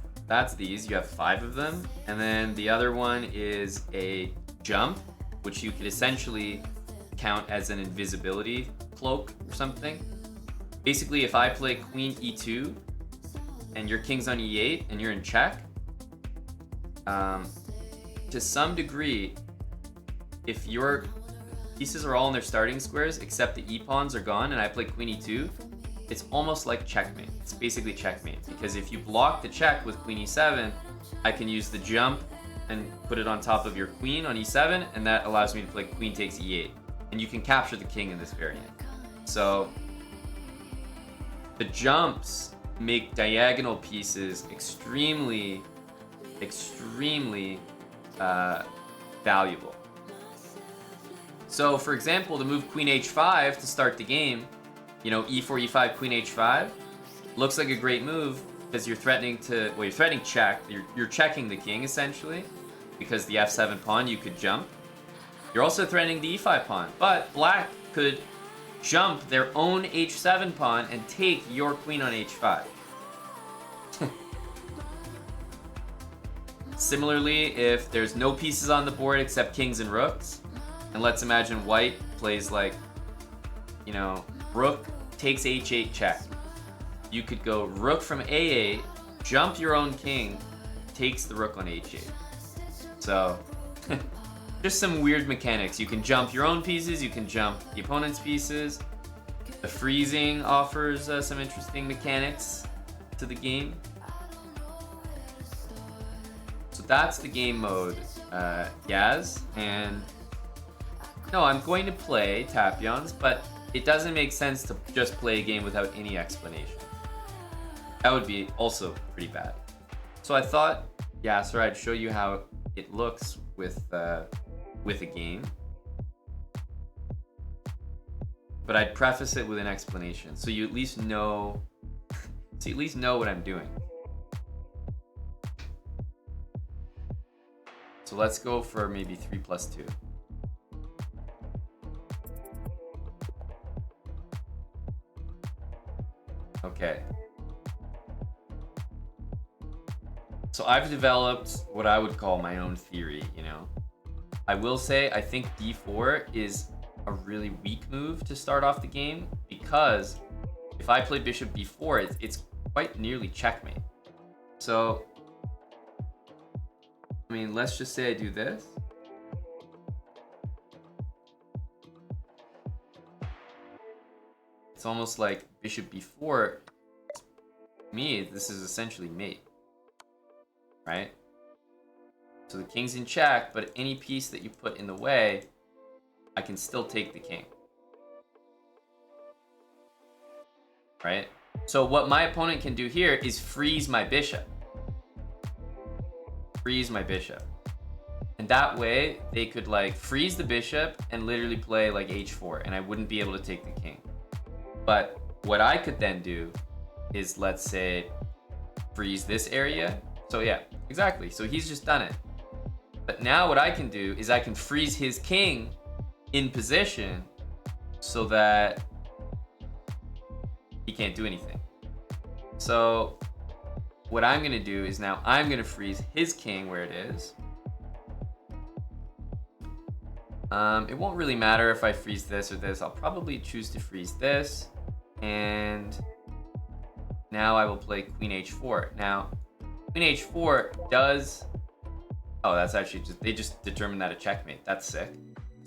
these, you have 5 of them. And then the other one is a jump, which you could essentially count as an invisibility cloak or something. Basically, if I play queen e2 and your king's on e8 and you're in check, to some degree, if your pieces are all in their starting squares except the e-pawns are gone and I play queen e2, it's almost like checkmate. It's basically checkmate, because if you block the check with queen e7, I can use the jump and put it on top of your queen on e7, and that allows me to play queen takes e8. And you can capture the king in this variant. So the jumps make diagonal pieces extremely valuable. So for example, to move queen h5 to start the game, you know, e4, e5, queen h5 looks like a great move because you're threatening to, well, you're threatening check. You're checking the king essentially, because the f7 pawn you could jump. You're also threatening the e5 pawn, but black could jump their own h7 pawn and take your queen on h5. Similarly, if there's no pieces on the board except kings and rooks, and let's imagine white plays like, you know, rook takes h8 check. You could go rook from a8, jump your own king, takes the rook on h8. So, just some weird mechanics. You can jump your own pieces, you can jump the opponent's pieces. The freezing offers some interesting mechanics to the game. So that's the game mode, Yaz. And no, I'm going to play Tapions, but it doesn't make sense to just play a game without any explanation. That would be also pretty bad. So I thought, Yasser, I'd show you how it looks with a game, but I'd preface it with an explanation, so you at least know, what I'm doing. So let's go for maybe 3+2. Okay. So I've developed what I would call my own theory, you know. I will say I think d4 is a really weak move to start off the game, because if I play bishop b4, it's quite nearly checkmate. So, I mean, let's just say I do this. It's almost like bishop b4. To me, this is essentially mate. Right? So the king's in check, but any piece that you put in the way, I can still take the king. Right? So what my opponent can do here is freeze my bishop. Freeze my bishop. And that way, they could like freeze the bishop and literally play like h4, and I wouldn't be able to take the king. But what I could then do is, let's say, freeze this area. So yeah, exactly. So he's just done it. But now what I can do is I can freeze his king in position so that he can't do anything. So what I'm going to do is now I'm going to freeze his king where it is. It won't really matter if I freeze this or this. I'll probably choose to freeze this. And now I will play queen h4. Now, queen h4 does... Oh, that's actually just... They just determined that a checkmate. That's sick.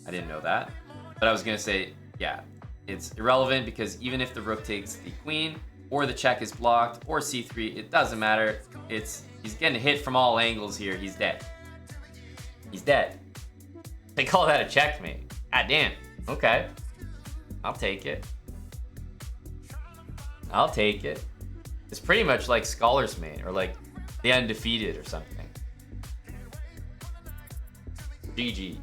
I didn't know that. But I was going to say, yeah, it's irrelevant because even if the rook takes the queen, or the check is blocked, or c3, it doesn't matter. He's getting hit from all angles here. He's dead. He's dead. They call that a checkmate. God damn. Okay. I'll take it. I'll take it. It's pretty much like Scholar's Mate, or like The Undefeated or something. GG.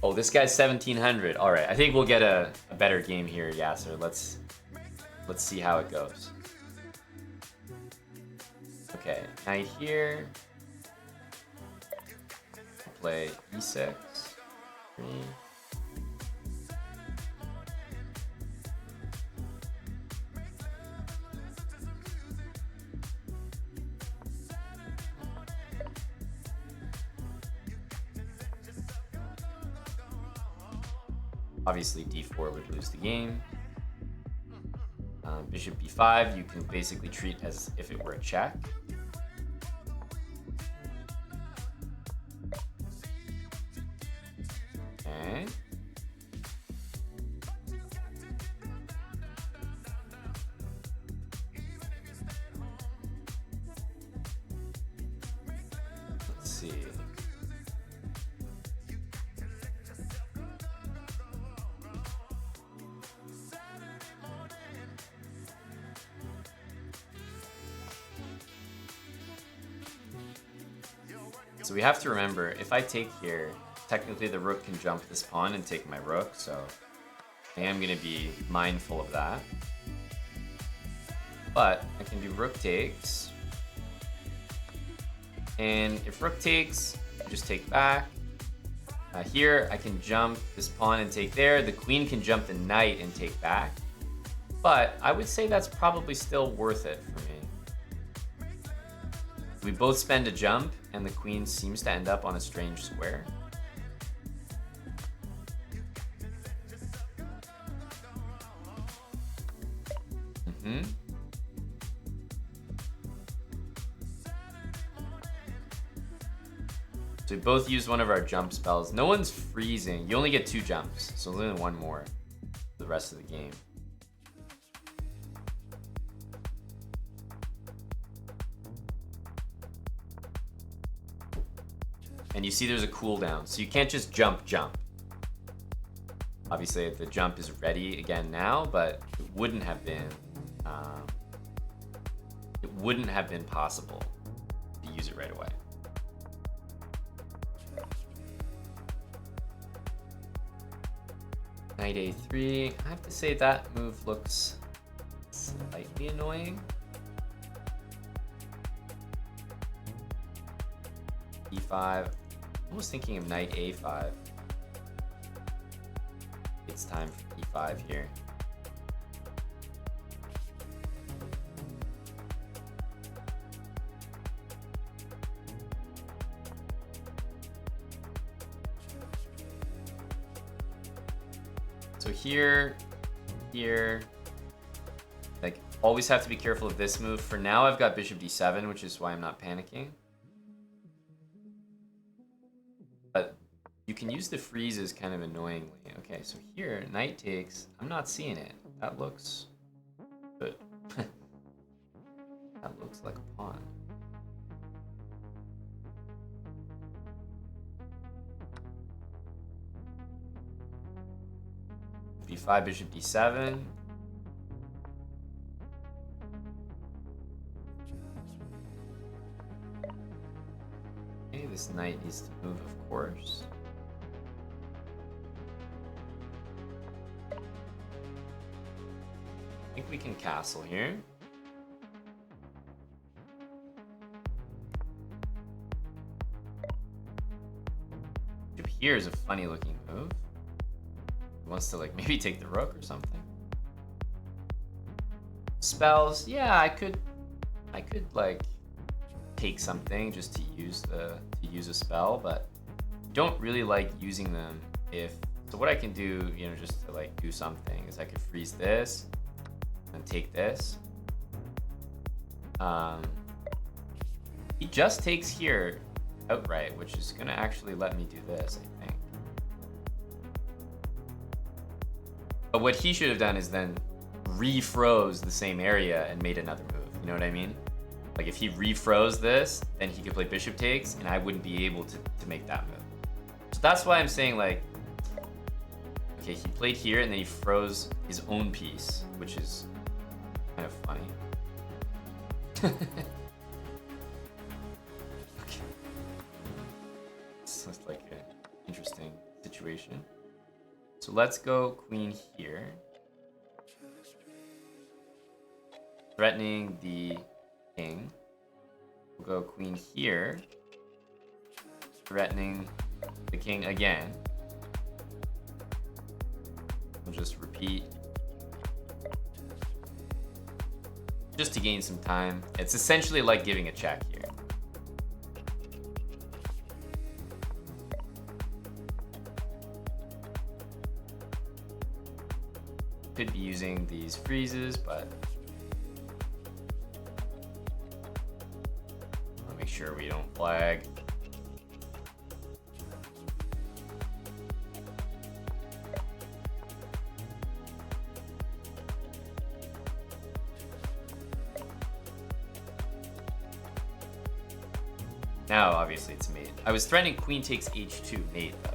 Oh, this guy's 1700. All right, I think we'll get a better game here, Yasser. Let's see how it goes. Okay, knight here. Play e6. 3. Obviously, d4 would lose the game. Bishop b5, you can basically treat as if it were a check. Okay. see. So we have to remember, if I take here, technically the rook can jump this pawn and take my rook, so I am going to be mindful of that. But I can do rook takes. And if rook takes, I just take back. Here I can jump this pawn and take there. The queen can jump the knight and take back. But I would say that's probably still worth it for me. We both spend a jump, and the queen seems to end up on a strange square. So we both use one of our jump spells. No one's freezing. You only get 2 jumps, so there's only one more for the rest of the game. And you see there's a cooldown, so you can't just jump. Obviously the jump is ready again now, but it wouldn't have been possible to use it right away. Knight a3. I have to say that move looks slightly annoying. E5. I was thinking of knight a5. It's time for e5 here. So here, like, always have to be careful of this move. For now, I've got bishop d7, which is why I'm not panicking. But you can use the freezes kind of annoyingly. Okay, so here, knight takes. I'm not seeing it. That looks good. That looks like a pawn. b5, bishop d7. Okay, this knight needs to move, of course. I think we can castle here. Bishop here is a funny looking move. Wants to like maybe take the rook or something. Spells, yeah, I could like take something just to use a spell, but don't really like using them if. So what I can do, you know, just to like do something is I could freeze this and take this. He just takes here outright, which is gonna actually let me do this, I think. But what he should have done is then refroze the same area and made another move. You know what I mean? Like if he refroze this, then he could play bishop takes, and I wouldn't be able to make that move. So that's why I'm saying like, okay, he played here and then he froze his own piece, which is kind of funny. Okay. So it's like an interesting situation. So let's go queen here. Threatening the king. We'll go queen here. Threatening the king again. We'll just repeat. Just to gain some time. It's essentially like giving a check here. Could be using these freezes, but I'll make sure we don't flag. Now, obviously, it's mate. I was threatening queen takes h2 mate though.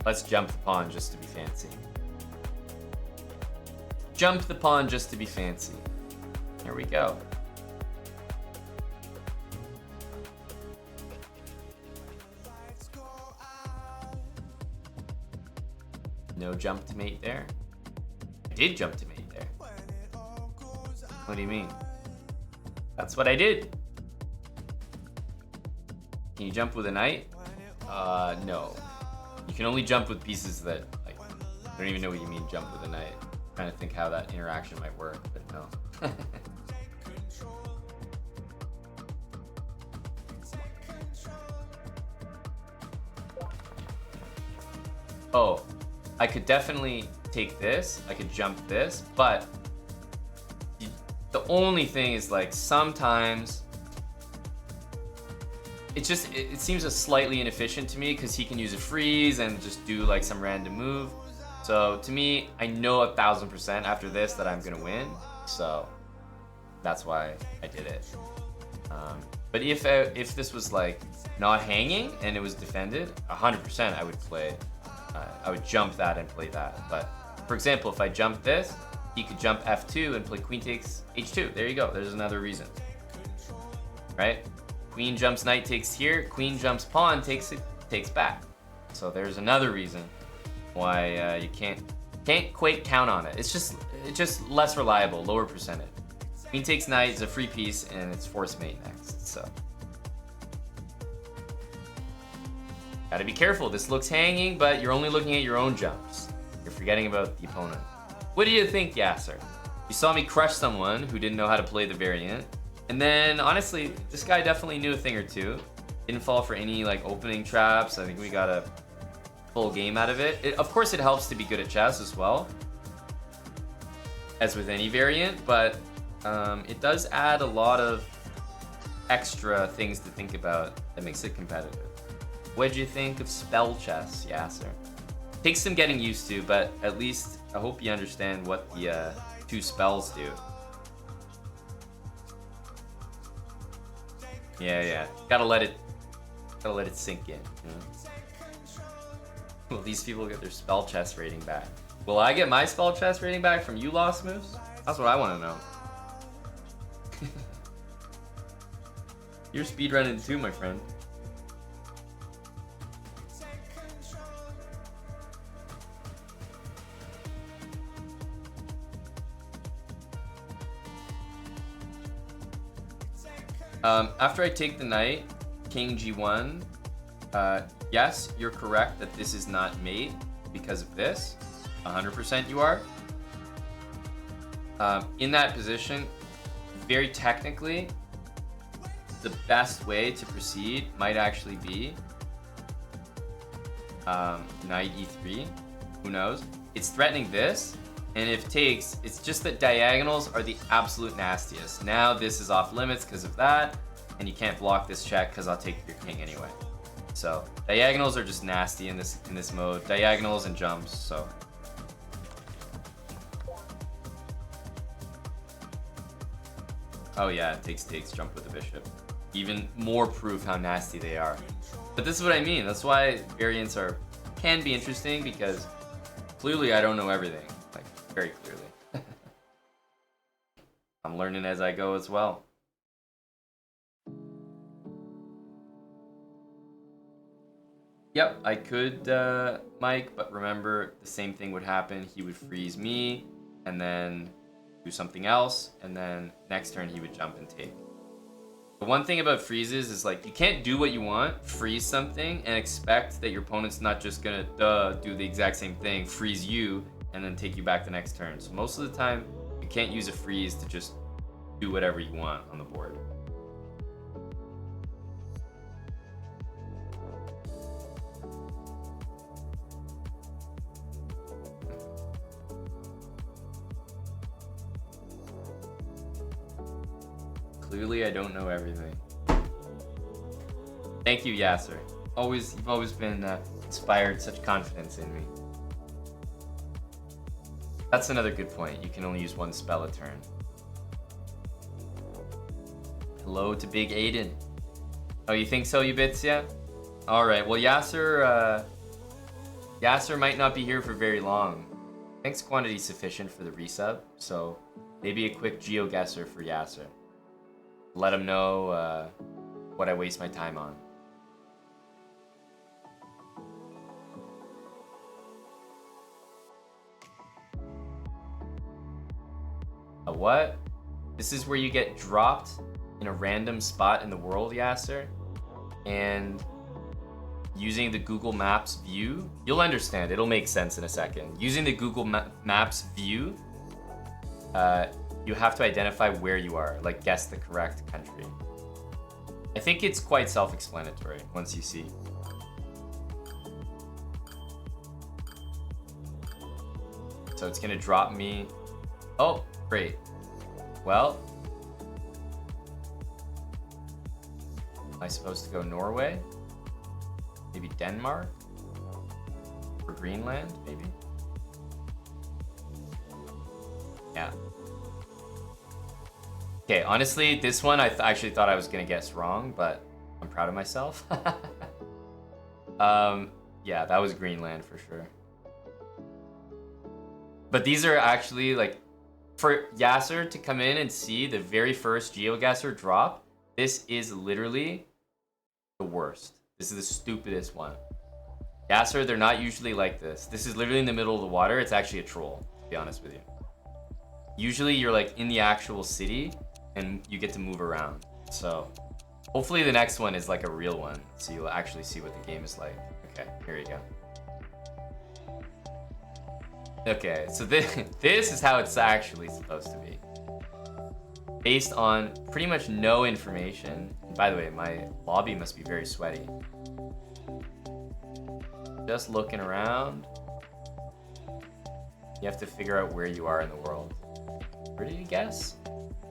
Let's jump the pawn just to be fancy. Jump the pawn just to be fancy. Here we go. No jump to mate there. I did jump to mate there. What do you mean? That's what I did. Can you jump with a knight? No. You can only jump with pieces that, like, I don't even know what you mean jump with a knight. I'm trying to think how that interaction might work, but no. Oh, I could definitely take this. I could jump this, but the only thing is, like, sometimes it seems a slightly inefficient to me because he can use a freeze and just do like some random move. So to me, I know 1000% after this that I'm gonna win. So that's why I did it. But if this was like not hanging and it was defended, 100% I would play. I would jump that and play that. But for example, if I jump this, he could jump f2 and play queen takes h2. There you go. There's another reason, right? Queen jumps knight takes here. Queen jumps pawn takes back. So there's another reason why you can't quite count on it. It's just less reliable, lower percentage. Queen takes knight is a free piece and it's force mate next. So gotta be careful. This looks hanging, but you're only looking at your own jumps. You're forgetting about the opponent. What do you think, Geogussr? You saw me crush someone who didn't know how to play the variant. And then, honestly, this guy definitely knew a thing or two. Didn't fall for any, like, opening traps. I think we got a full game out of it. Of course, it helps to be good at chess as well, as with any variant, but it does add a lot of extra things to think about that makes it competitive. What'd you think of spell chess, Geogussr? Takes some getting used to, but at least I hope you understand what the two spells do. Yeah. Gotta let it sink in. You know? Will these people get their spell chess rating back? Will I get my spell chess rating back from you, Lost Moose? That's what I want to know. You're speedrunning too, my friend. After I take the knight, king g1, yes, you're correct that this is not mate because of this. 100% you are. In that position, very technically, the best way to proceed might actually be knight e3. Who knows? It's threatening this. And if takes, it's just that diagonals are the absolute nastiest. Now this is off limits because of that, and you can't block this check because I'll take your king anyway. So diagonals are just nasty in this mode. Diagonals and jumps. So oh yeah, takes jump with the bishop. Even more proof how nasty they are. But this is what I mean. That's why variants can be interesting, because clearly I don't know everything. Very clearly. I'm learning as I go as well. Yep, I could Mike, but remember the same thing would happen. He would freeze me and then do something else, and then next turn he would jump and take. The one thing about freezes is, like, you can't do what you want, freeze something, and expect that your opponent's not just gonna do the exact same thing, freeze you, and then take you back the next turn. So most of the time, you can't use a freeze to just do whatever you want on the board. Clearly, I don't know everything. Thank you, Geogussr. You've always been inspired such confidence in me. That's another good point. You can only use one spell a turn. Hello to Big Aiden. Oh, you think so, you bits? Yeah. All right. Well, Yasser might not be here for very long. Thanks quantity sufficient for the resub, so maybe a quick Geogussr for Yasser. Let him know what I waste my time on. A what? This is where you get dropped in a random spot in the world, Yasser, and using the Google Maps view, you'll understand. It'll make sense in a second. Using the Google Maps view, you have to identify where you are, like guess the correct country. I think it's quite self-explanatory once you see. So it's gonna drop me. Oh, great. Well, am I supposed to go Norway? Maybe Denmark? Or Greenland, maybe? Yeah. Okay, honestly, this one I actually thought I was gonna guess wrong, but I'm proud of myself. Yeah, that was Greenland for sure. But these are actually like, for Yasser to come in and see the very first Geogussr drop, this is literally the worst. This is the stupidest one. Yasser, they're not usually like this. This is literally in the middle of the water. It's actually a troll, to be honest with you. Usually you're like in the actual city and you get to move around. So hopefully the next one is like a real one, so you'll actually see what the game is like. Okay, here you go. Okay, so this is how it's actually supposed to be. Based on pretty much no information. And by the way, my lobby must be very sweaty. Just looking around. You have to figure out where you are in the world. Where did you guess?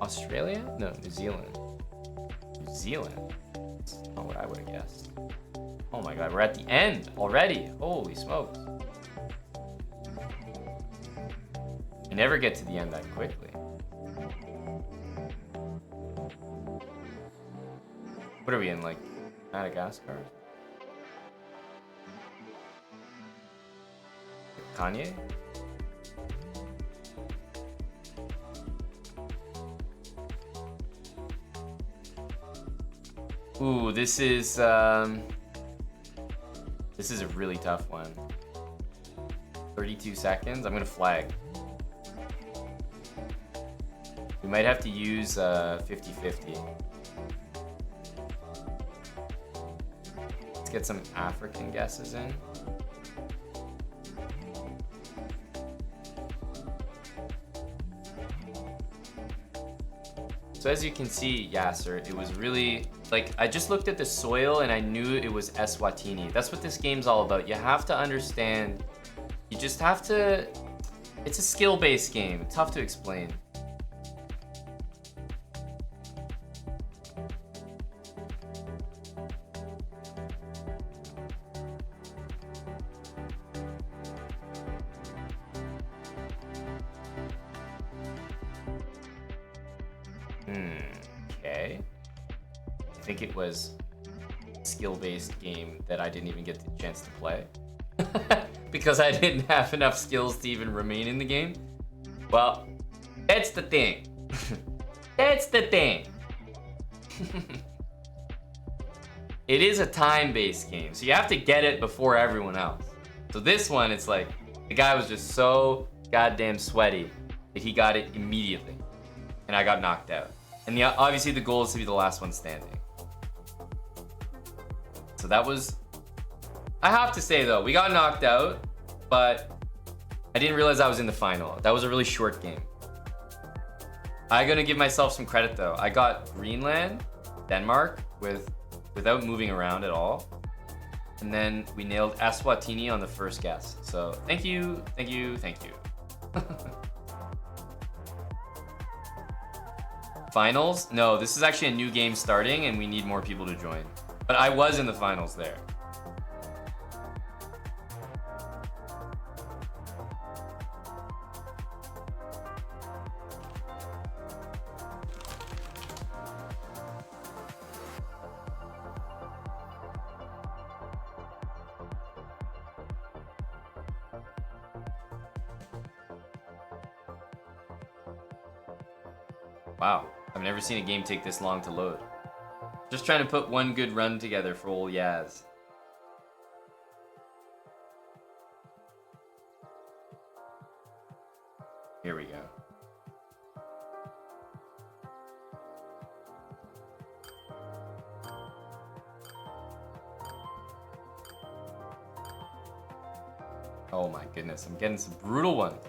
Australia? No, New Zealand. New Zealand? That's not what I would have guessed. Oh my god, we're at the end already. Holy smokes. You never get to the end that quickly. What are we in, like, Madagascar? Kanye? Ooh, this is a really tough one. 32 seconds. I'm gonna flag. We might have to use 50-50. Let's get some African guesses in. So as you can see, Yasser, it was really, like, I just looked at the soil and I knew it was Eswatini. That's what this game's all about. You have to understand, you just have to, it's a skill-based game. It's tough to explain. Okay. I think it was a skill-based game that I didn't even get the chance to play. Because I didn't have enough skills to even remain in the game. Well, that's the thing. That's the thing. It is a time-based game, so you have to get it before everyone else. So this one, it's like, the guy was just so goddamn sweaty that he got it immediately. And I got knocked out. And obviously the goal is to be the last one standing. So that was, I have to say though, we got knocked out, but I didn't realize I was in the final. That was a really short game. I'm gonna give myself some credit though. I got Greenland, Denmark without moving around at all. And then we nailed Eswatini on the first guess. So thank you, thank you, thank you. Finals? No, this is actually a new game starting and we need more people to join. But I was in the finals there. Wow, I've never seen a game take this long to load. Just trying to put one good run together for old Yaz. Here we go. Oh my goodness, I'm getting some brutal ones.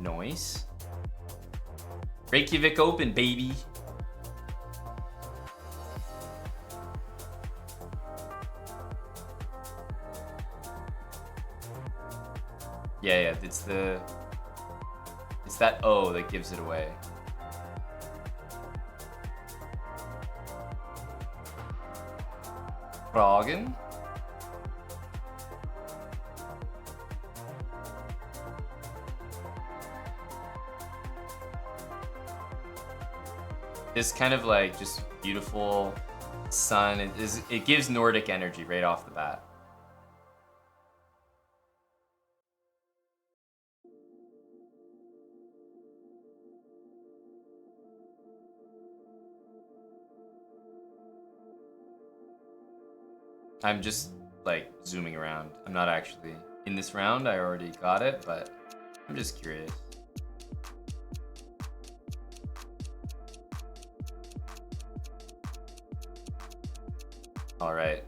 Nice. Reykjavik Open, baby. Yeah, it's that O that gives it away. Pragen? This kind of like just beautiful sun. It gives Nordic energy right off the bat. I'm just like zooming around. I'm not actually in this round. I already got it, but I'm just curious. All right.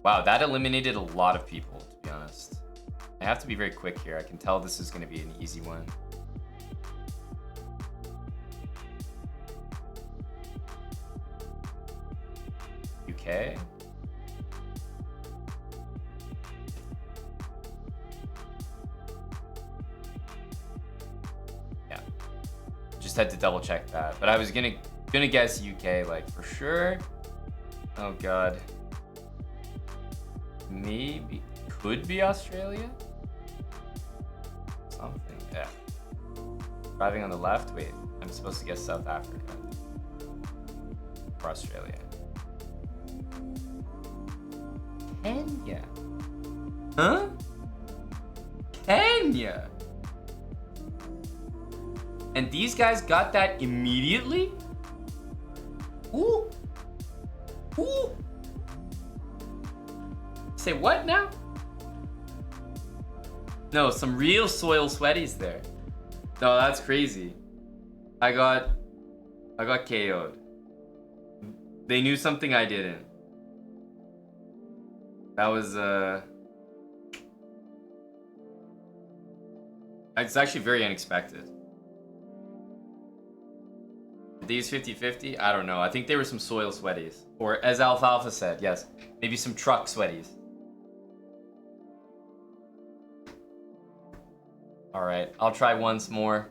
Wow, that eliminated a lot of people, to be honest. I have to be very quick here. I can tell this is going to be an easy one. UK. Yeah. Just had to double check that. But I was gonna guess UK, like, for sure. Oh god. Maybe could be Australia? Something. Yeah. Driving on the left? Wait, I'm supposed to guess South Africa. Or Australia. Kenya. Huh? Kenya. And these guys got that immediately? Ooh. Ooh. Say what now? No, some real soil sweaties there. No, that's crazy. I got KO'd. They knew something I didn't. That was it's actually very unexpected. These 50-50? I don't know. I think they were some soil sweaties. Or as Alfalfa said, yes, maybe some truck sweaties. Alright, I'll try once more.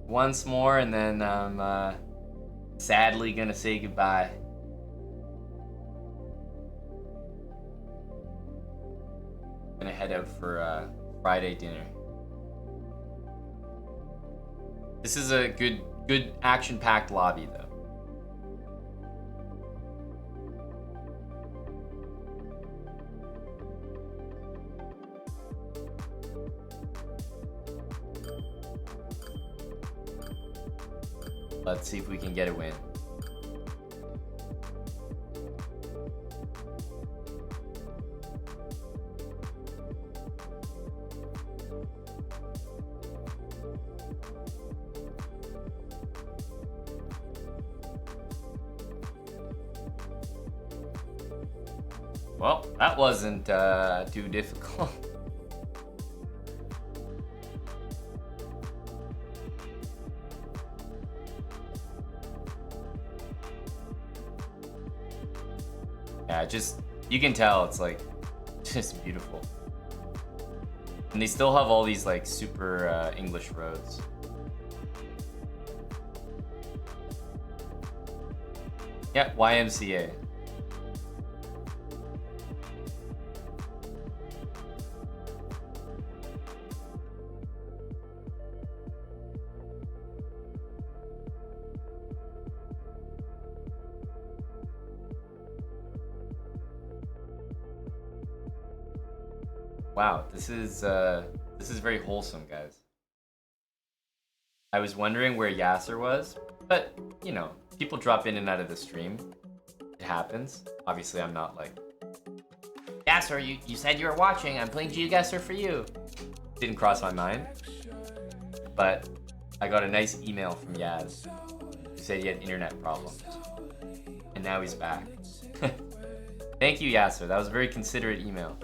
Once more, and then I'm sadly gonna say goodbye. Gonna head out for Friday dinner. This is a good action-packed lobby, though. Let's see if we can get a win. Well, that wasn't too difficult. Yeah, you can tell it's like just beautiful. And they still have all these like super English roads. Yeah, YMCA. Wow, this is very wholesome, guys. I was wondering where Yasser was, but you know, people drop in and out of the stream. It happens. Obviously, I'm not like, Yasser, you said you were watching. I'm playing Geogussr for you. Didn't cross my mind, but I got a nice email from Yaz who said he had internet problems, and now he's back. Thank you, Yasser. That was a very considerate email.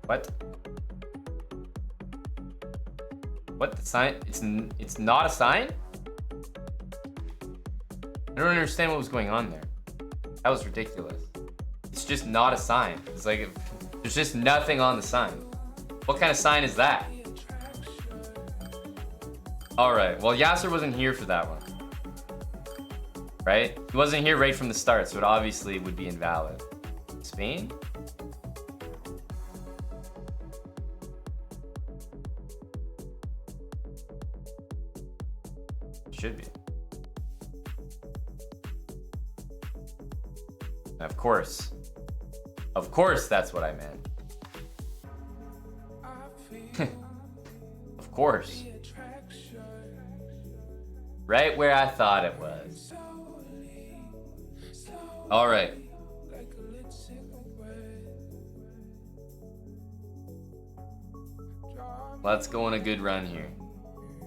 What? What, the sign? It's not a sign? I don't understand what was going on there. That was ridiculous. It's just not a sign. It's like, there's just nothing on the sign. What kind of sign is that? Alright, well Yasser wasn't here for that one. Right? He wasn't here right from the start, so it obviously would be invalid. Spain? Should be. Of course. Of course that's what I meant. Of course. Right where I thought it was. Alright. Let's go on a good run here.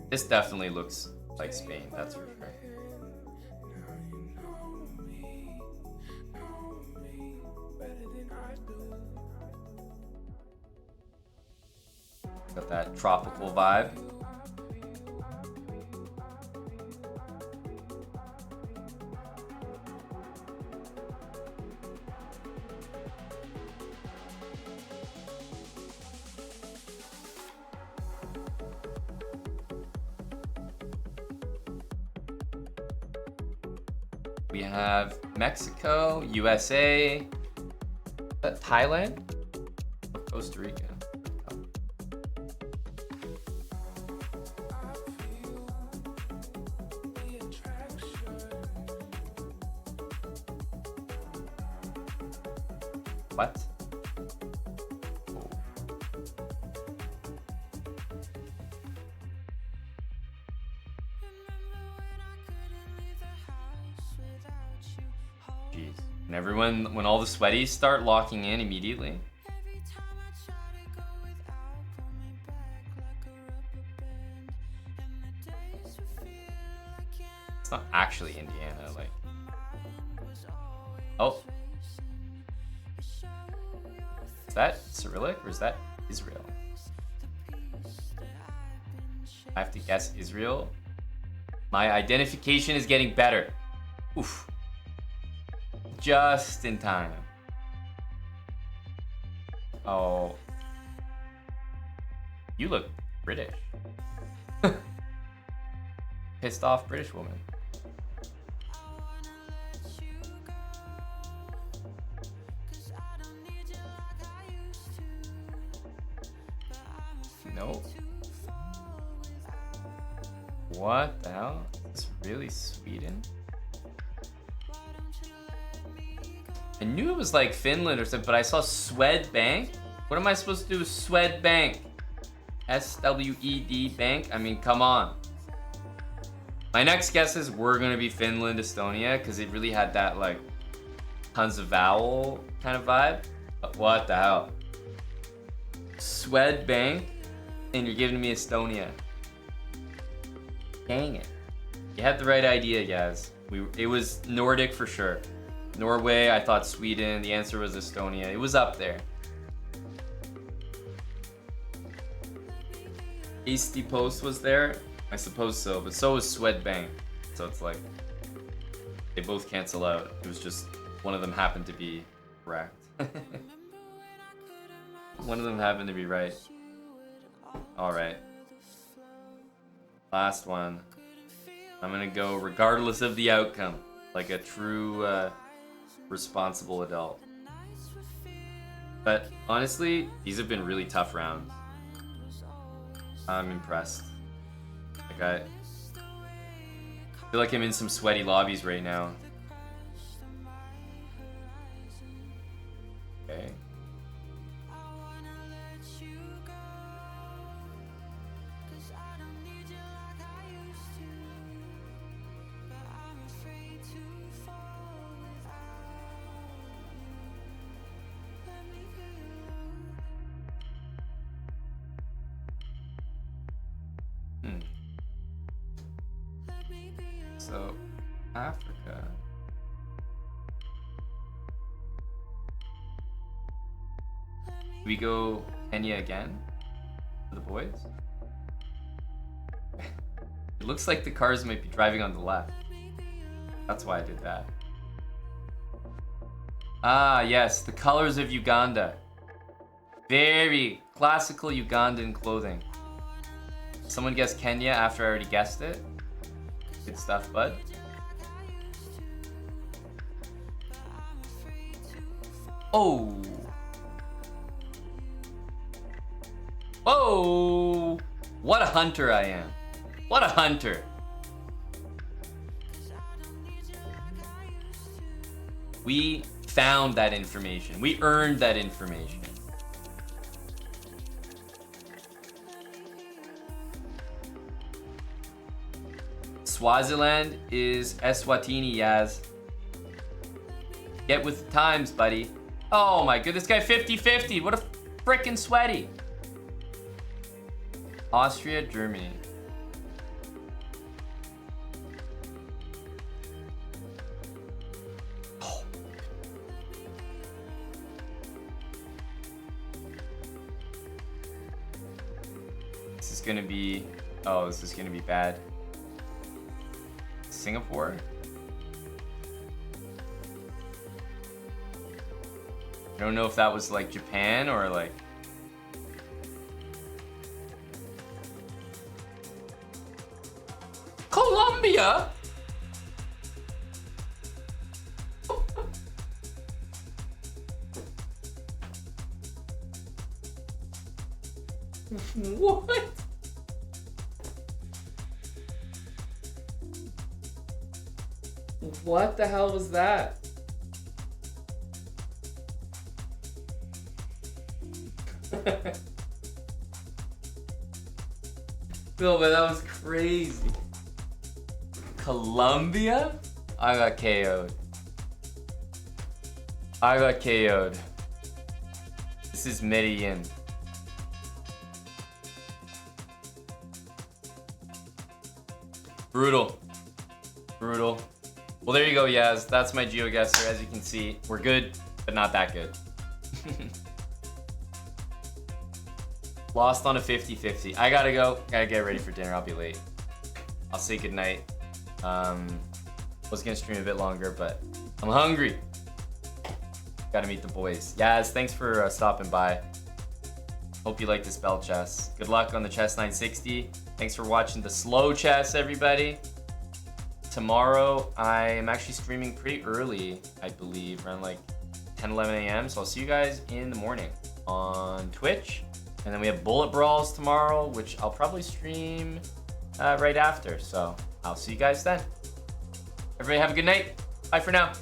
This definitely looks like Spain, that's for sure. Got that tropical vibe. We have Mexico, USA, Thailand, Costa Rica. What? Oh. Jeez. And everyone, when all the sweaties start locking in immediately. It's not actually Indiana, like. Oh. Is that Cyrillic or is that Israel? I have to guess Israel. My identification is getting better. Oof. Just in time. Oh. You look British. Pissed off British woman. Nope. What the hell? It's really Sweden? I knew it was like Finland or something, but I saw Swedbank. What am I supposed to do with Swedbank? SWED Bank? I mean, come on. My next guesses were gonna be Finland, Estonia, because it really had that like tons of vowel kind of vibe. But what the hell? Swedbank, and you're giving me Estonia. Dang it. You had the right idea, guys. It was Nordic for sure. Norway, I thought Sweden. The answer was Estonia. It was up there. Hasty Post was there? I suppose so, but so was Swedbank. So it's like, they both cancel out. It was just, one of them happened to be correct. One of them happened to be right. Alright. Last one. I'm gonna go regardless of the outcome. Like a true, responsible adult. But honestly, these have been really tough rounds. I'm impressed. Like I feel like I'm in some sweaty lobbies right now. Okay. So, Africa. We go Kenya again for the boys. It looks like the cars might be driving on the left. That's why I did that. Ah, yes, the colors of Uganda. Very classical Ugandan clothing. Someone guessed Kenya after I already guessed it. Good stuff, bud. Oh. Oh. What a hunter I am. What a hunter. We found that information. We earned that information. Swaziland is Eswatini, Yaz. Get with the times, buddy. Oh my goodness, this guy 50-50. What a frickin' sweaty. Austria, Germany. Oh. This is gonna be... Oh, this is gonna be bad. Singapore? I don't know if that was like Japan or like... Colombia? What? What the hell was that? No, but that was crazy. Colombia? I got KO'd. I got KO'd. This is Medellin. Brutal. Brutal. Well, there you go, Yaz. That's my Geogussr. As you can see, we're good, but not that good. Lost on a 50-50. I gotta go. Gotta get ready for dinner. I'll be late. I'll say goodnight. Was gonna stream a bit longer, but I'm hungry. Gotta meet the boys. Yaz, thanks for stopping by. Hope you like the spell chess. Good luck on the chess 960. Thanks for watching the slow chess, everybody. Tomorrow, I'm actually streaming pretty early, I believe, around like 10, 11 a.m. So I'll see you guys in the morning on Twitch. And then we have Bullet Brawls tomorrow, which I'll probably stream right after. So I'll see you guys then. Everybody have a good night. Bye for now.